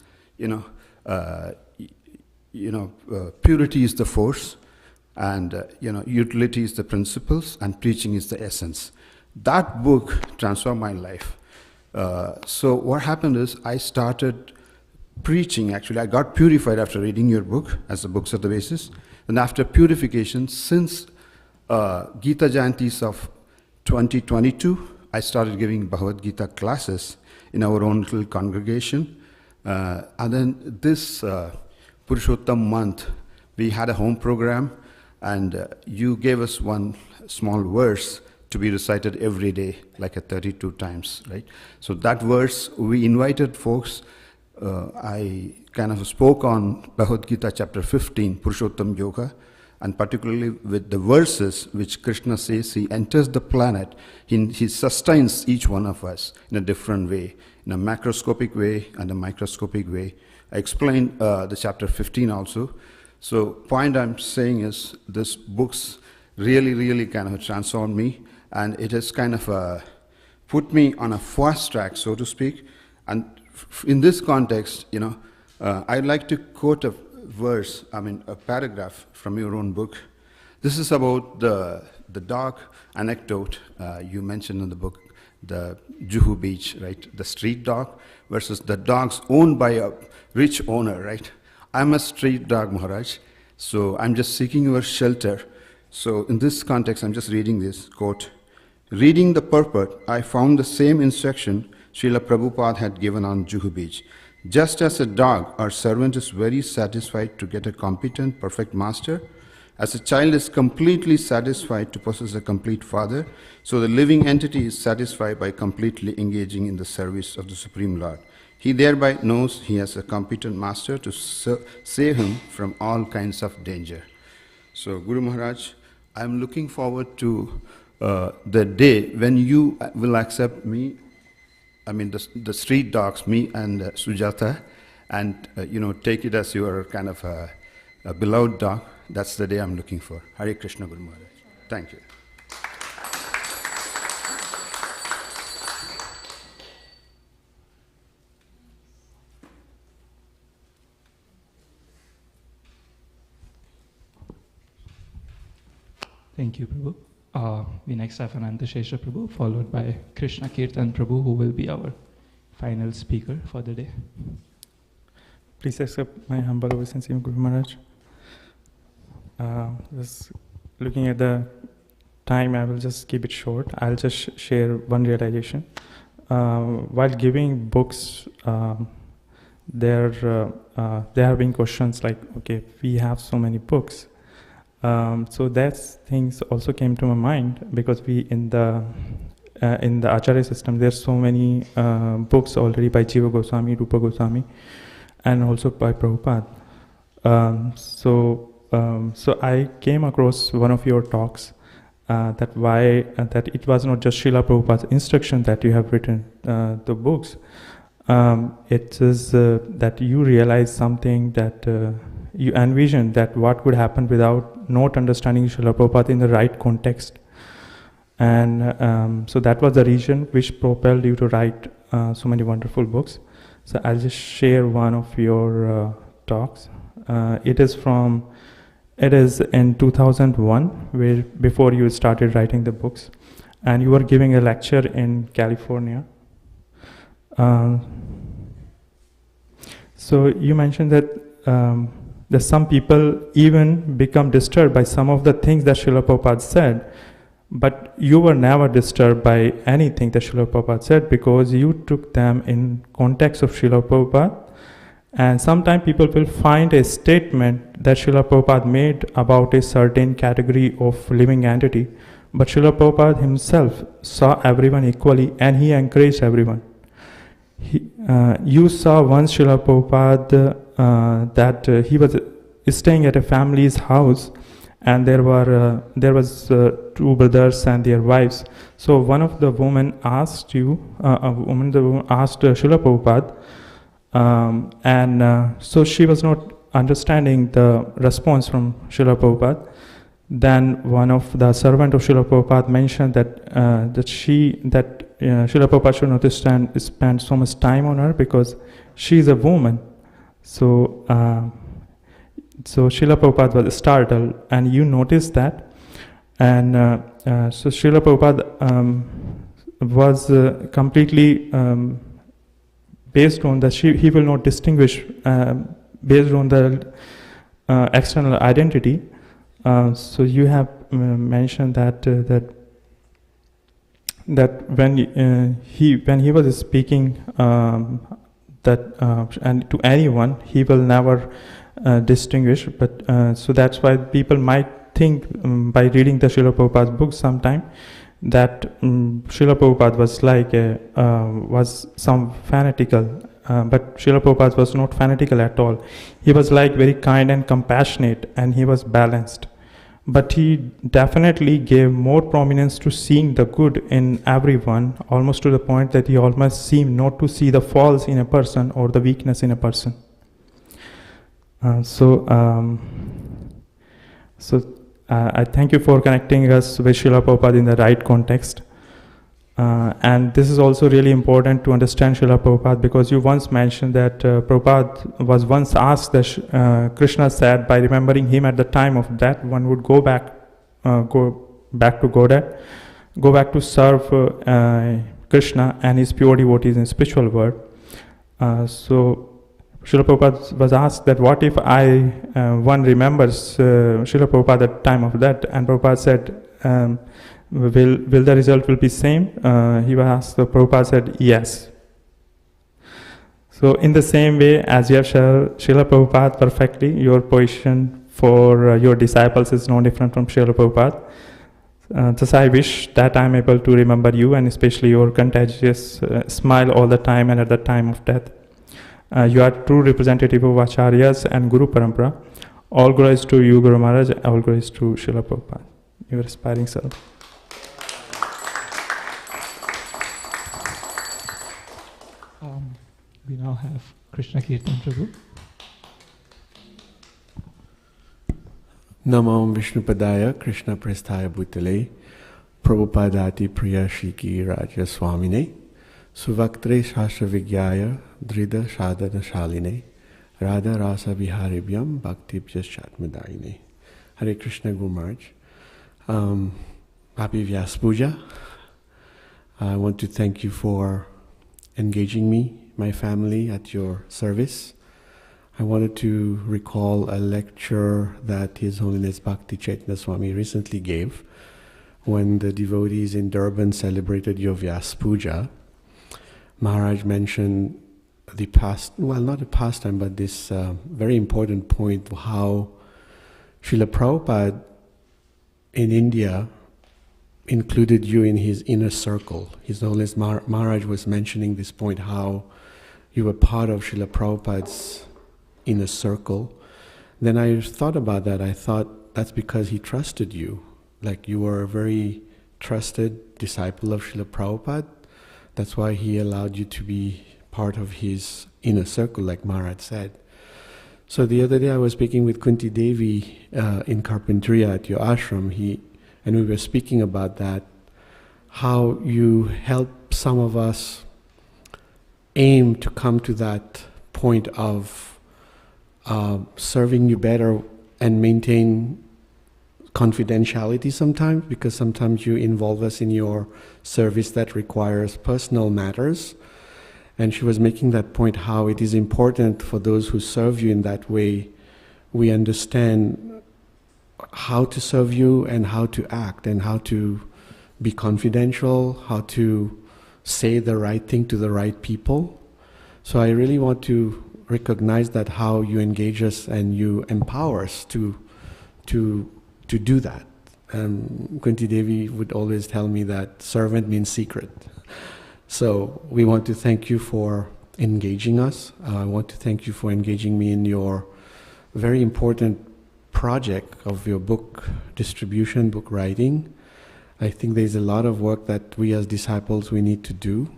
Purity is the force, and utility is the principles, and preaching is the essence. That book transformed my life. So what happened is I started preaching. Actually, I got purified after reading your book, as the books are the basis. And after purification, since Gita Jayantis of 2022, I started giving Bhagavad Gita classes in our own little congregation. And then this Purushottam month, we had a home program, and you gave us one small verse to be recited every day, like 32 times, right? So that verse, we invited folks. I kind of spoke on Bhagavad Gita chapter 15, Purushottam Yoga, and particularly with the verses which Krishna says he enters the planet, he sustains each one of us in a different way, in a macroscopic way and a microscopic way. I explained the chapter 15 also. So point I'm saying is this book's really kind of transformed me, and it has kind of put me on a fast track, so to speak. And in this context, I'd like to quote a verse, a paragraph from your own book. This is about the dog anecdote you mentioned in the book, the Juhu Beach, right? The street dog versus the dogs owned by a rich owner, right? I'm a street dog, Maharaj, so I'm just seeking your shelter. So in this context, I'm just reading this quote. Reading the purport, I found the same instruction Srila Prabhupada had given on Juhu Beach. Just as a dog or servant is very satisfied to get a competent, perfect master, as a child is completely satisfied to possess a complete father, so the living entity is satisfied by completely engaging in the service of the Supreme Lord. He thereby knows he has a competent master to save him from all kinds of danger. So, Guru Maharaj, I'm looking forward to the day when you will accept me, the street dogs, me and Sujata, and take it as your kind of a beloved dog. That's the day I'm looking for. Hare Krishna, Guru Maharaj. Thank you. Thank you, Prabhu. We next have Ananta Shesha Prabhu, followed by Krishna Kirtan Prabhu, who will be our final speaker for the day. Please accept my humble obeisance, Guru Maharaj. Just looking at the time, I will just keep it short. I'll just share one realization. While giving books, there have been questions like, okay, we have so many books. So that things also came to my mind, because we in the in the Acharya system, there's so many books already by Jiva Goswami, Rupa Goswami, and also by Prabhupada. So I came across one of your talks that it was not just Srila Prabhupada's instruction that you have written the books. It is that you realize something that you envision that what could happen without not understanding Srila Prabhupada in the right context. And so that was the reason which propelled you to write so many wonderful books. So I'll just share one of your talks. It is in 2001, where before you started writing the books, and you were giving a lecture in California. So you mentioned that some people even become disturbed by some of the things that Srila Prabhupada said, but you were never disturbed by anything that Srila Prabhupada said because you took them in context of Srila Prabhupada. And sometimes people will find a statement that Srila Prabhupada made about a certain category of living entity, but Srila Prabhupada himself saw everyone equally and he encouraged everyone. You saw once Srila Prabhupada that he was staying at a family's house, and there was two brothers and their wives. So one of the women asked asked Srila Prabhupada, so she was not understanding the response from Srila Prabhupada. Then one of the servant of Srila Prabhupada mentioned that Srila Prabhupada should not spend so much time on her because she is a woman. So Srila Prabhupada was startled, and you noticed that. And so Srila Prabhupada was completely based on that he will not distinguish based on the external identity. So you have mentioned that when he was speaking and to anyone, he will never distinguish. But so that's why people might think by reading the Srila Prabhupada's book sometime that Srila Prabhupada was some fanatical, but Srila Prabhupada was not fanatical at all. He was very kind and compassionate, and he was balanced. But he definitely gave more prominence to seeing the good in everyone, almost to the point that he almost seemed not to see the faults in a person or the weakness in a person. I thank you for connecting us with Srila Prabhupada in the right context. And this is also really important to understand Srila Prabhupada, because you once mentioned that Prabhupada was once asked that Krishna said by remembering him at the time of death, one would go back to Godhead, go back to serve Krishna and his pure devotees in spiritual world. So Srila Prabhupada was asked that what if one remembers Srila Prabhupada at the time of death, and Prabhupada said, will the result will be same? He was asked, so Prabhupada said yes. So in the same way as you have shared Srila Prabhupada perfectly, your position for your disciples is no different from Srila Prabhupada. Thus I wish that I am able to remember you, and especially your contagious smile all the time and at the time of death. You are true representative of Acharyas and Guru Parampara. All glories to you, Guru Maharaj. All glories to Srila Prabhupada, your aspiring self. We now have Krishna Kirtan Prabhu. Namam Vishnupadaya Krishna Prasthaya Bhutale Prabhupadati Priya Shiki Raja Swamine Suvaktre Shastra Vigyaya Drida Sadhana Shaline Radha Rasa Viharibhyam Bhakti Chatmadaine. Hare Krishna Guru Maharaj. Happy Vyas Puja. I want to thank you for engaging me, my family, at your service. I wanted to recall a lecture that His Holiness Bhakti Chaitanya Swami recently gave when the devotees in Durban celebrated your Vyas Puja. Maharaj mentioned the past, well, not the pastime, but this very important point of how Srila Prabhupada in India included you in his inner circle. His Holiness Maharaj was mentioning this point, how you were part of Srila Prabhupada's inner circle. Then I thought about that. I thought that's because he trusted you. Like you were a very trusted disciple of Srila Prabhupada. That's why he allowed you to be part of his inner circle, like Maharaj said. So the other day I was speaking with Kunti Devi in Carpinteria at your ashram, and we were speaking about that, how you help some of us aim to come to that point of serving you better and maintain confidentiality sometimes, because sometimes you involve us in your service that requires personal matters. And she was making that point, how it is important for those who serve you in that way, we understand how to serve you and how to act and how to be confidential, how to say the right thing to the right people. So I really want to recognize that, how you engage us and you empower us to do that. Kunti Devi would always tell me that servant means secret. So we want to thank you for engaging us. I want to thank you for engaging me in your very important project of your book distribution, book writing. I think there's a lot of work that we as disciples we need to do.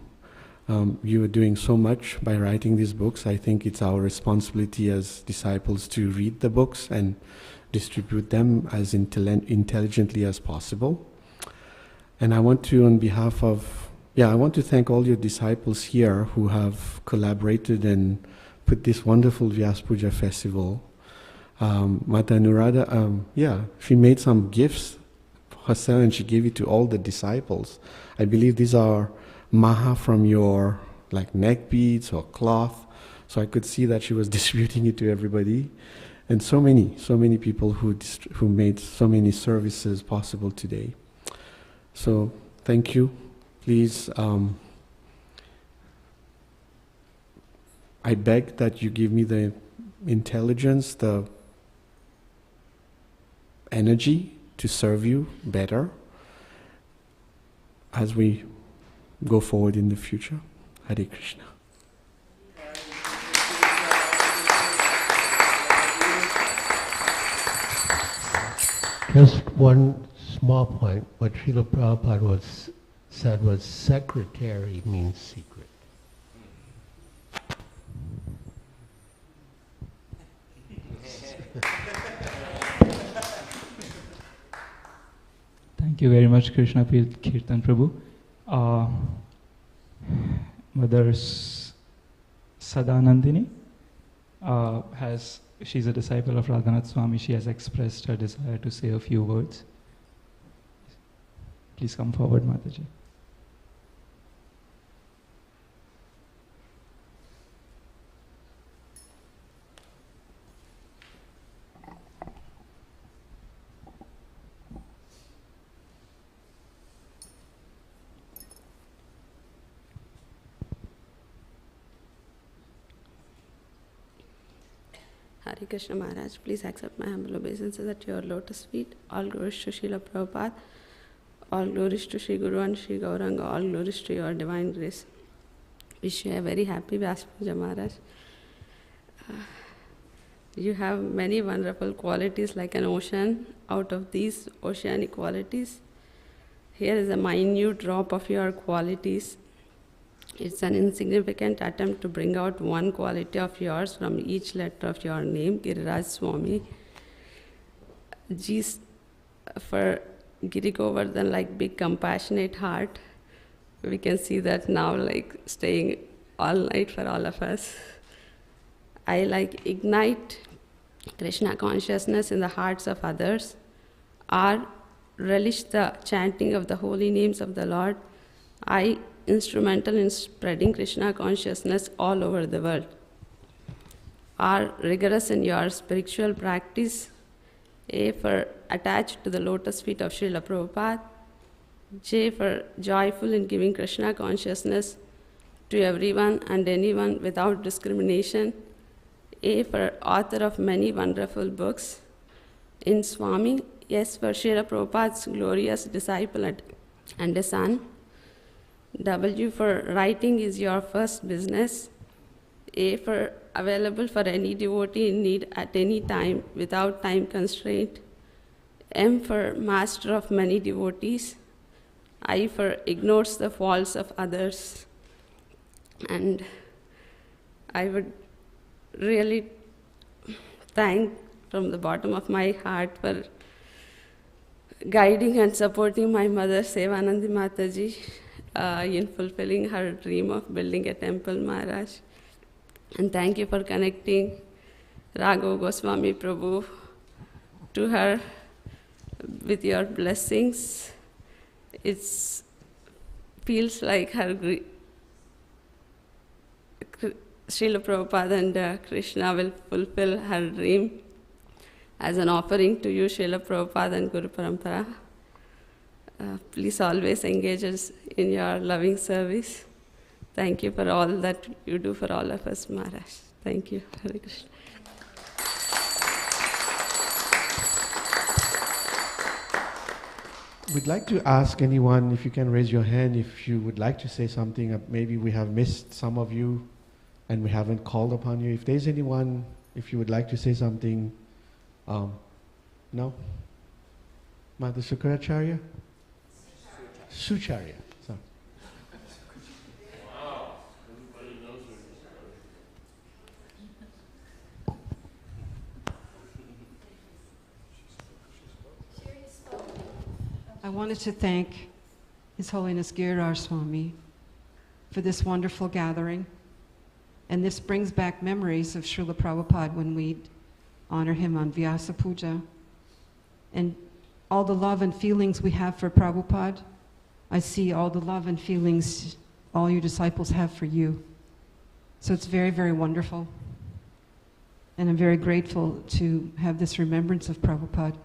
You are doing so much by writing these books. I think it's our responsibility as disciples to read the books and distribute them as intelligently as possible. And I want to, on behalf of, I want to thank all your disciples here who have collaborated and put this wonderful Vyas Puja festival. Mata Anuradha, she made some gifts herself and she gave it to all the disciples. I believe these are maha from your neck beads or cloth. So I could see that she was distributing it to everybody. And so many people who made so many services possible today. So thank you. Please, I beg that you give me the intelligence, the energy to serve you better as we go forward in the future. Hare Krishna. Just one small point. What Srila Prabhupada said was secretary means secret. Thank you very much, Krishna Kirtan Prabhu. Mother Sadanandini she's a disciple of Radhanath Swami. She has expressed her desire to say a few words. Please come forward, Mataji. Hare Krishna Maharaj, please accept my humble obeisances at your lotus feet. All glories to Srila Prabhupada, all glories to Sri Guru and Sri Gauranga, all glories to your divine grace. Wish you a very happy Vyas Puja Maharaj. You have many wonderful qualities like an ocean. Out of these oceanic qualities, here is a minute drop of your qualities. It's an insignificant attempt to bring out one quality of yours from each letter of your name, Giriraj Swami. G's for Giri Govardhan, like big compassionate heart. We can see that now, like staying all night for all of us. I ignite Krishna consciousness in the hearts of others, or relish the chanting of the holy names of the Lord. I instrumental in spreading Krishna consciousness all over the world. Are rigorous in your spiritual practice. A for attached to the lotus feet of Srila Prabhupada. J for joyful in giving Krishna consciousness to everyone and anyone without discrimination. A for author of many wonderful books. In Swami, S for Srila Prabhupada's glorious disciple and a son. W for writing is your first business. A for available for any devotee in need at any time without time constraint. M for master of many devotees. I for ignores the faults of others. And I would really thank from the bottom of my heart for guiding and supporting my mother, Sevanandi Mataji, in fulfilling her dream of building a temple, Maharaj. And thank you for connecting Raghav Goswami Prabhu to her with your blessings. It feels like her Srila Prabhupada and Krishna will fulfill her dream as an offering to you, Srila Prabhupada and Guru Parampara. Please always engage us in your loving service. Thank you for all that you do for all of us, Maharaj. Thank you. Hare Krishna. We'd like to ask anyone if you can raise your hand if you would like to say something. Maybe we have missed some of you and we haven't called upon you. If there's anyone, if you would like to say something. No? Mother Sukaracharya? Sucharya. Sorry. Wow. Everybody knows I wanted to thank His Holiness Giriraj Swami for this wonderful gathering. And this brings back memories of Srila Prabhupada when we honor him on Vyasa Puja. And all the love and feelings we have for Prabhupada, I see all the love and feelings all your disciples have for you. So it's very, very wonderful. And I'm very grateful to have this remembrance of Prabhupada.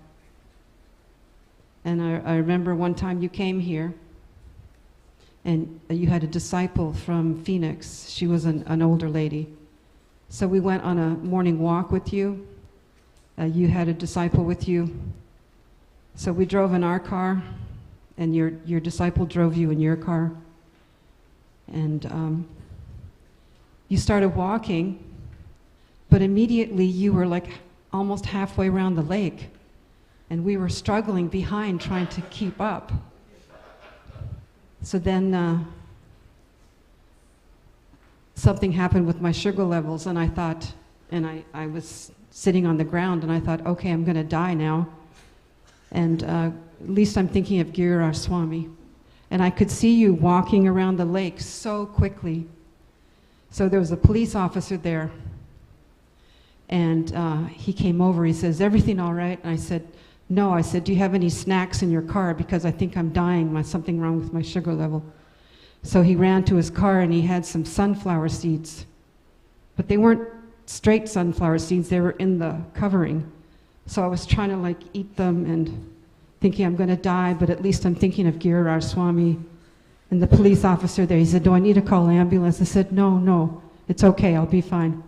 And I remember one time you came here and you had a disciple from Phoenix. She was an older lady. So we went on a morning walk with you. You had a disciple with you. So we drove in our car, and your disciple drove you in your car. And you started walking, but immediately you were like almost halfway around the lake. And we were struggling behind trying to keep up. So then something happened with my sugar levels, and I thought, and I was sitting on the ground, and I thought, okay, I'm going to die now. And at least I'm thinking of Giriraj Swami. And I could see you walking around the lake so quickly. So there was a police officer there, and he came over. He says, everything all right? And I said, no. I said, do you have any snacks in your car? Because I think I'm dying. There's something wrong with my sugar level. So he ran to his car, and he had some sunflower seeds. But they weren't straight sunflower seeds. They were in the covering. So I was trying to like eat them and thinking I'm going to die, but at least I'm thinking of Giriraj Swami. And the police officer there, he said, do I need to call an ambulance? I said, no, it's okay, I'll be fine.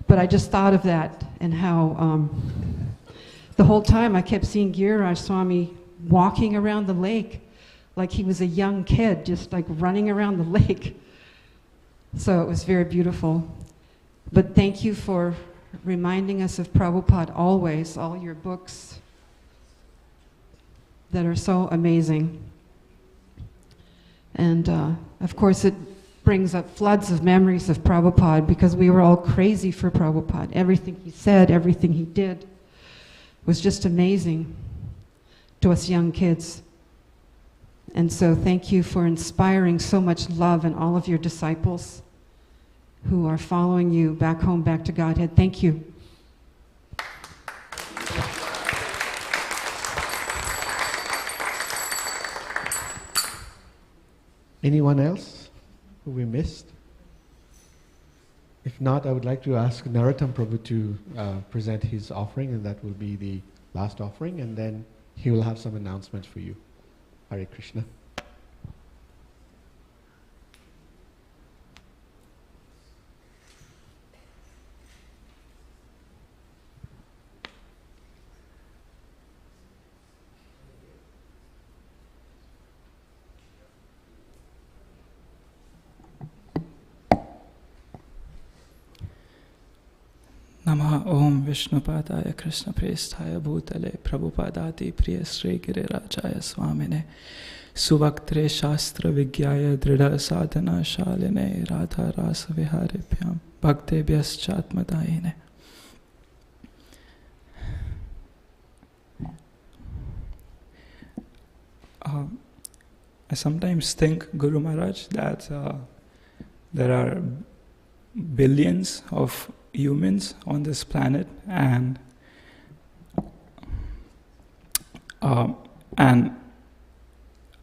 But I just thought of that and how the whole time I kept seeing Giriraj Swami walking around the lake like he was a young kid, just like running around the lake. So it was very beautiful. But thank you for reminding us of Prabhupada always, all your books that are so amazing. And of course it brings up floods of memories of Prabhupada because we were all crazy for Prabhupada. Everything he said, everything he did was just amazing to us young kids. And so thank you for inspiring so much love in all of your disciples who are following you back home, back to Godhead. Thank you. Anyone else who we missed? If not, I would like to ask Narottam Prabhu to present his offering, and that will be the last offering, and then he will have some announcements for you. Hare Krishna. Namaha Om Vishnupadaya Krishna Prestaya Bhutale Prabhupadati Priya Sri Girirajaya Swamine Suvaktre Shastra Vigyaya Dridha Sadhana Shaline Radha Rasa Viharipyam Bhakte Bhyaschatmadayine. I sometimes think, Guru Maharaj, that there are billions of humans on this planet, and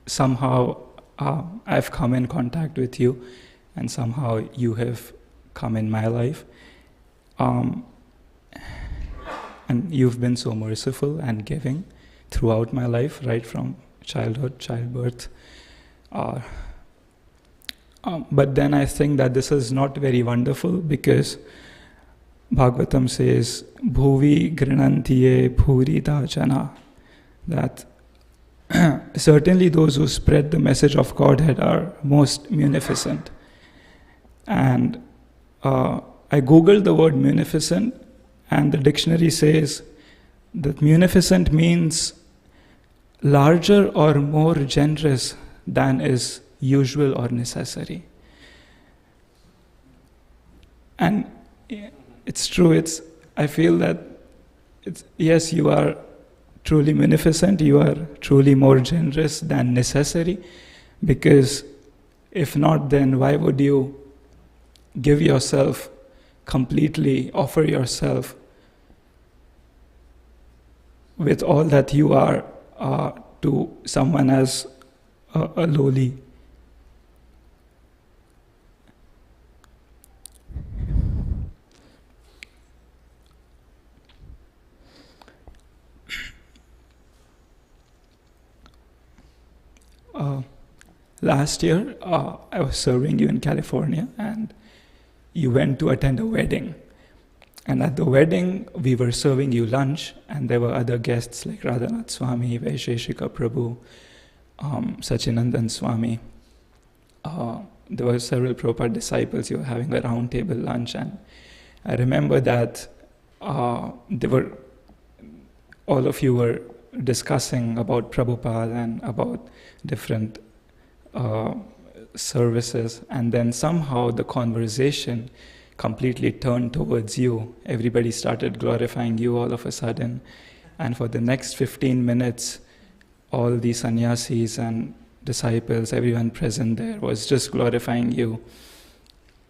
somehow I've come in contact with you, and somehow you have come in my life, and you've been so merciful and giving throughout my life, right from childhood, childbirth. But then I think that this is not very wonderful, because Bhagavatam says, Bhuvi Grinantiye Bhurita Jana, that certainly those who spread the message of Godhead are most munificent. And I googled the word munificent, and the dictionary says that munificent means larger or more generous than is usual or necessary. And it's true, I feel that yes, you are truly munificent, you are truly more generous than necessary, because if not, then why would you give yourself completely, offer yourself with all that you are to someone as a lowly. Last year, I was serving you in California, and you went to attend a wedding. And at the wedding, we were serving you lunch, and there were other guests like Radhanath Swami, Vaisheshika Prabhu, Sachinandan Swami. There were several Prabhupada disciples. You were having a round table lunch, and I remember that all of you were discussing about Prabhupada and about different services, and then somehow the conversation completely turned towards you. Everybody started glorifying you all of a sudden, and for the next 15 minutes, all the sannyasis and disciples, everyone present there was just glorifying you.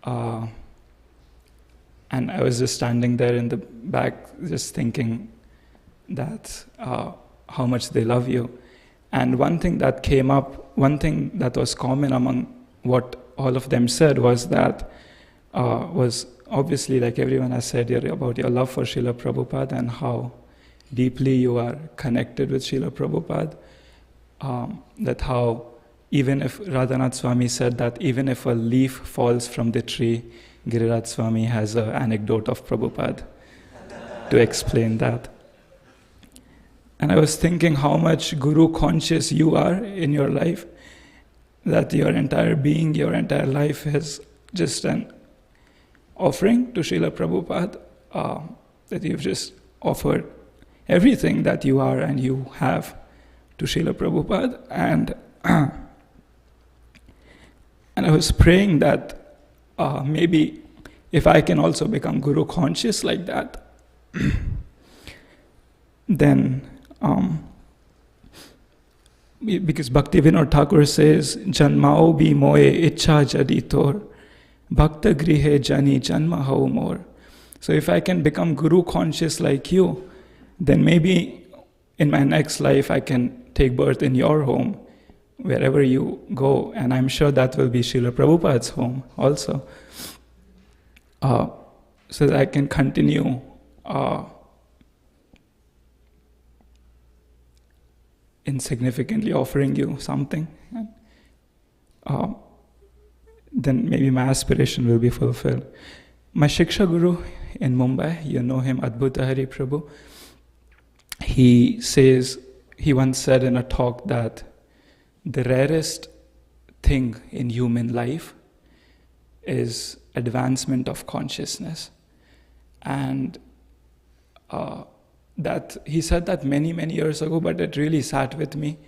And I was just standing there in the back, just thinking that how much they love you. And one thing that came up, one thing that was common among what all of them said was that was obviously, like everyone has said here, about your love for Srila Prabhupada and how deeply you are connected with Srila Prabhupada. That how even if Radhanath Swami said that even if a leaf falls from the tree, Giriraj Swami has an anecdote of Prabhupada to explain that. And I was thinking how much Guru conscious you are in your life, that your entire being, your entire life is just an offering to Srila Prabhupada, that you've just offered everything that you are and you have to Srila Prabhupada. And I was praying that maybe if I can also become Guru conscious like that, then because Bhakti Vinod Thakur says, Janmao bi moe ichha jaditor, bhakta grihe jani janma hau more. So if I can become Guru conscious like you, then maybe in my next life I can take birth in your home, wherever you go, and I'm sure that will be Srila Prabhupada's home also. So that I can continue insignificantly offering you something. Then maybe my aspiration will be fulfilled. My Shiksha Guru in Mumbai, you know him, Adbhuta Hari Prabhu, he once said in a talk that the rarest thing in human life is advancement of consciousness. And that he said that many, many years ago, but it really sat with me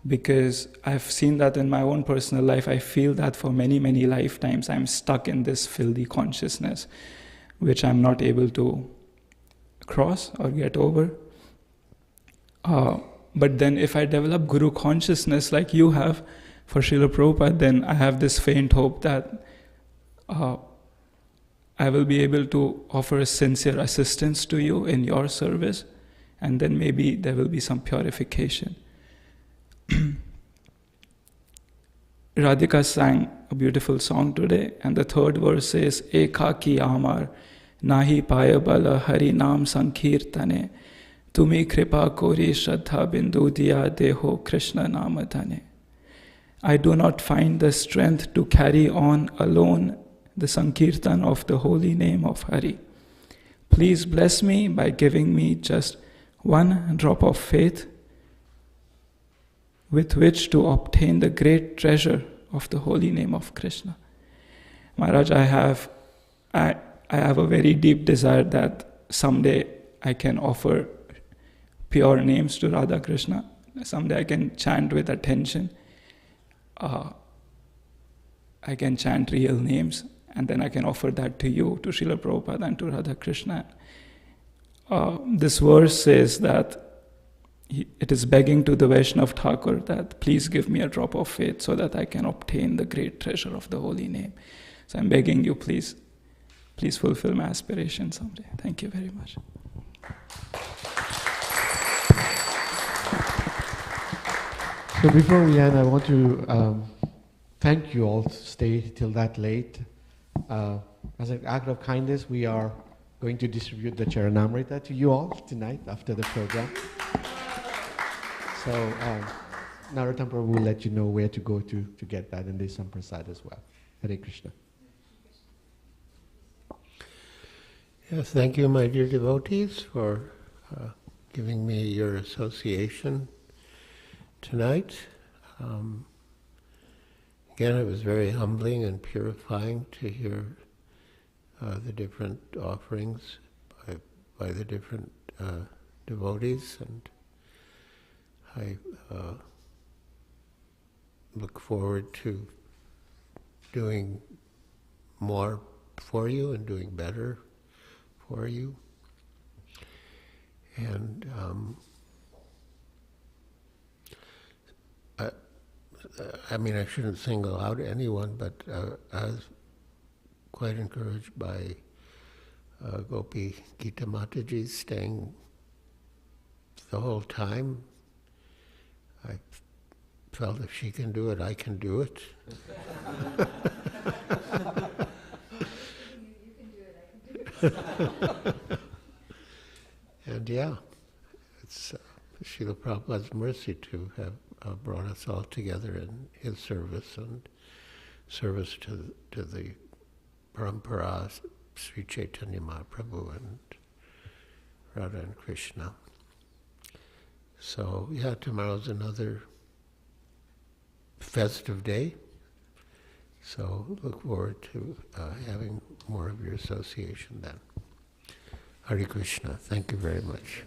because I've seen that in my own personal life. I feel that for many, many lifetimes, I'm stuck in this filthy consciousness, which I'm not able to cross or get over. But then if I develop Guru consciousness like you have for Srila Prabhupada, then I have this faint hope that I will be able to offer a sincere assistance to you in your service, and then maybe there will be some purification. Radhika sang a beautiful song today, and the third verse says, Ekaki Amar, Nahi Paya Bala Hari Nam Sankirtane, Tumi Kripa Kori Shraddha Bindu Diya Deho Krishna Namadhane. I do not find the strength to carry on alone the Sankirtan of the holy name of Hari. Please bless me by giving me just one drop of faith with which to obtain the great treasure of the holy name of Krishna. Maharaj, I have a very deep desire that someday I can offer pure names to Radha Krishna. Someday I can chant with attention. I can chant real names, and then I can offer that to you, to Srila Prabhupada and to Radha Krishna. This verse says that it is begging to the Vaishnav Thakur that please give me a drop of faith so that I can obtain the great treasure of the holy name. So I'm begging you, please fulfill my aspiration someday. Thank you very much. So before we end, I want to thank you all to stay till that late. As an act of kindness, we are going to distribute the Charanamrita to you all tonight after the program. So Narottam Prabhu will let you know where to go to get that, and there's some prasad as well. Hare Krishna. Yes, thank you, my dear devotees, for giving me your association tonight. Again, it was very humbling and purifying to hear the different offerings by the different devotees, and I look forward to doing more for you and doing better for you. And I mean, I shouldn't single out anyone, but I was quite encouraged by Gopi Gita Mataji staying the whole time. I felt if she can do it, I can do it. And yeah, it's Srila Prabhupada's mercy to have brought us all together in his service and service to the Parampara, Sri Chaitanya Mahaprabhu and Radha and Krishna. So yeah, tomorrow's another festive day. So look forward to having more of your association then. Hare Krishna. Thank you very much.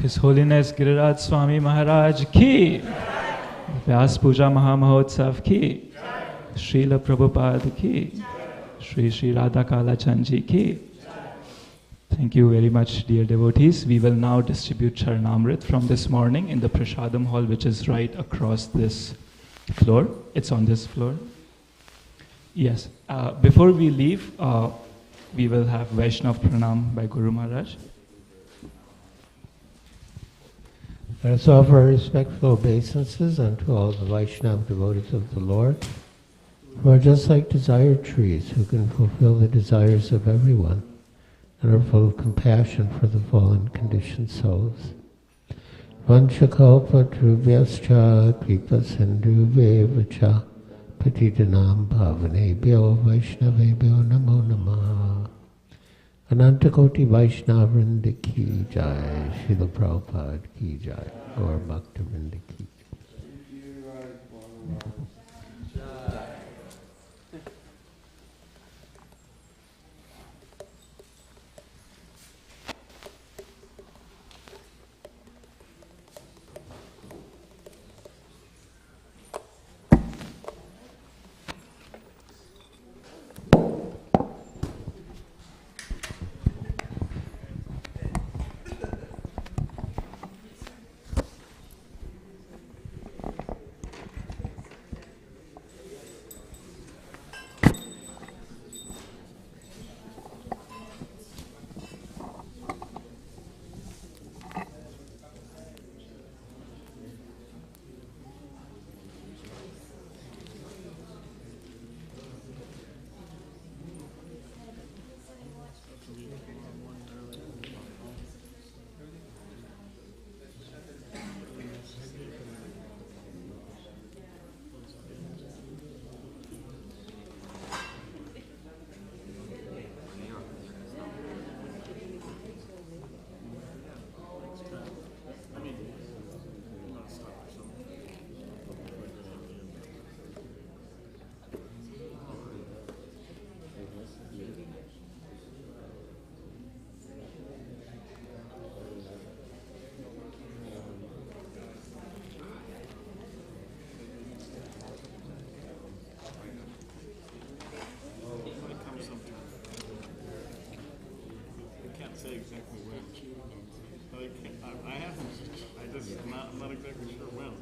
His Holiness Giriraj Swami Maharaj ki, Vyas Puja Mahamahotsav ki, Srila Prabhupada ki, Sri Radha Kalachand ji ki. Thank you very much, dear devotees. We will now distribute Charanamrit from this morning in the Prasadam hall, which is right across this floor. It's on this floor. Yes. Before we leave, we will have Vaishnav Pranam by Guru Maharaj. Let us offer our respectful obeisances unto all the Vaishnava devotees of the Lord, who are just like desire trees, who can fulfill the desires of everyone, and are full of compassion for the fallen conditioned souls. Vanchakalpa trubhyascha kripa sindhuvevacha patitanam bhavanebhyo vaishnavebhyo namo namaha. Anantakoti Vaishnavrinda ki jai, Srila Prabhupada ki jai, or Bhaktivinoda ki jai. exactly when. Like, I haven't, I'm not exactly sure when.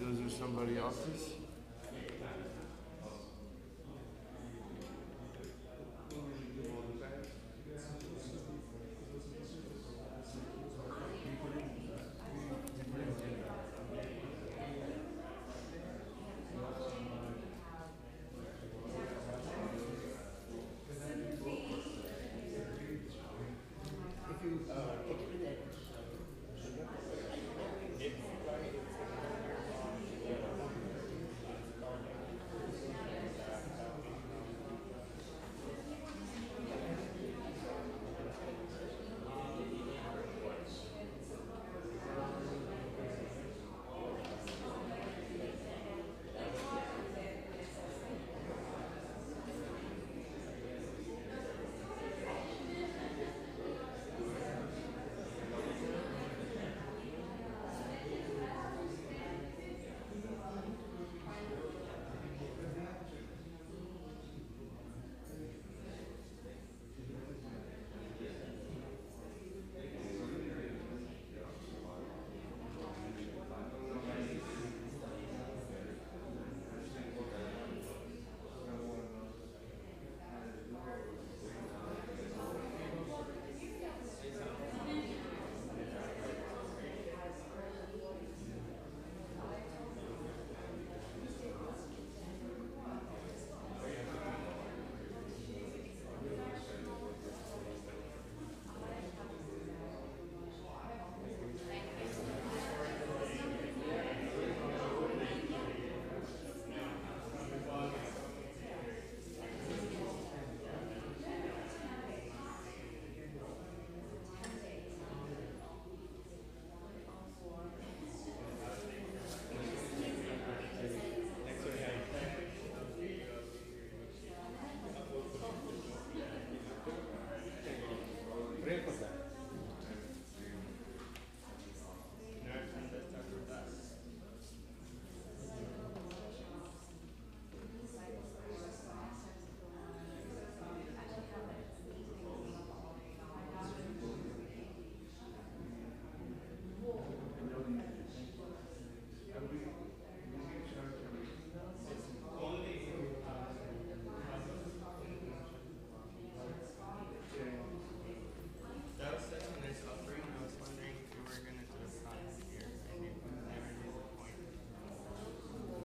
Those are somebody else's?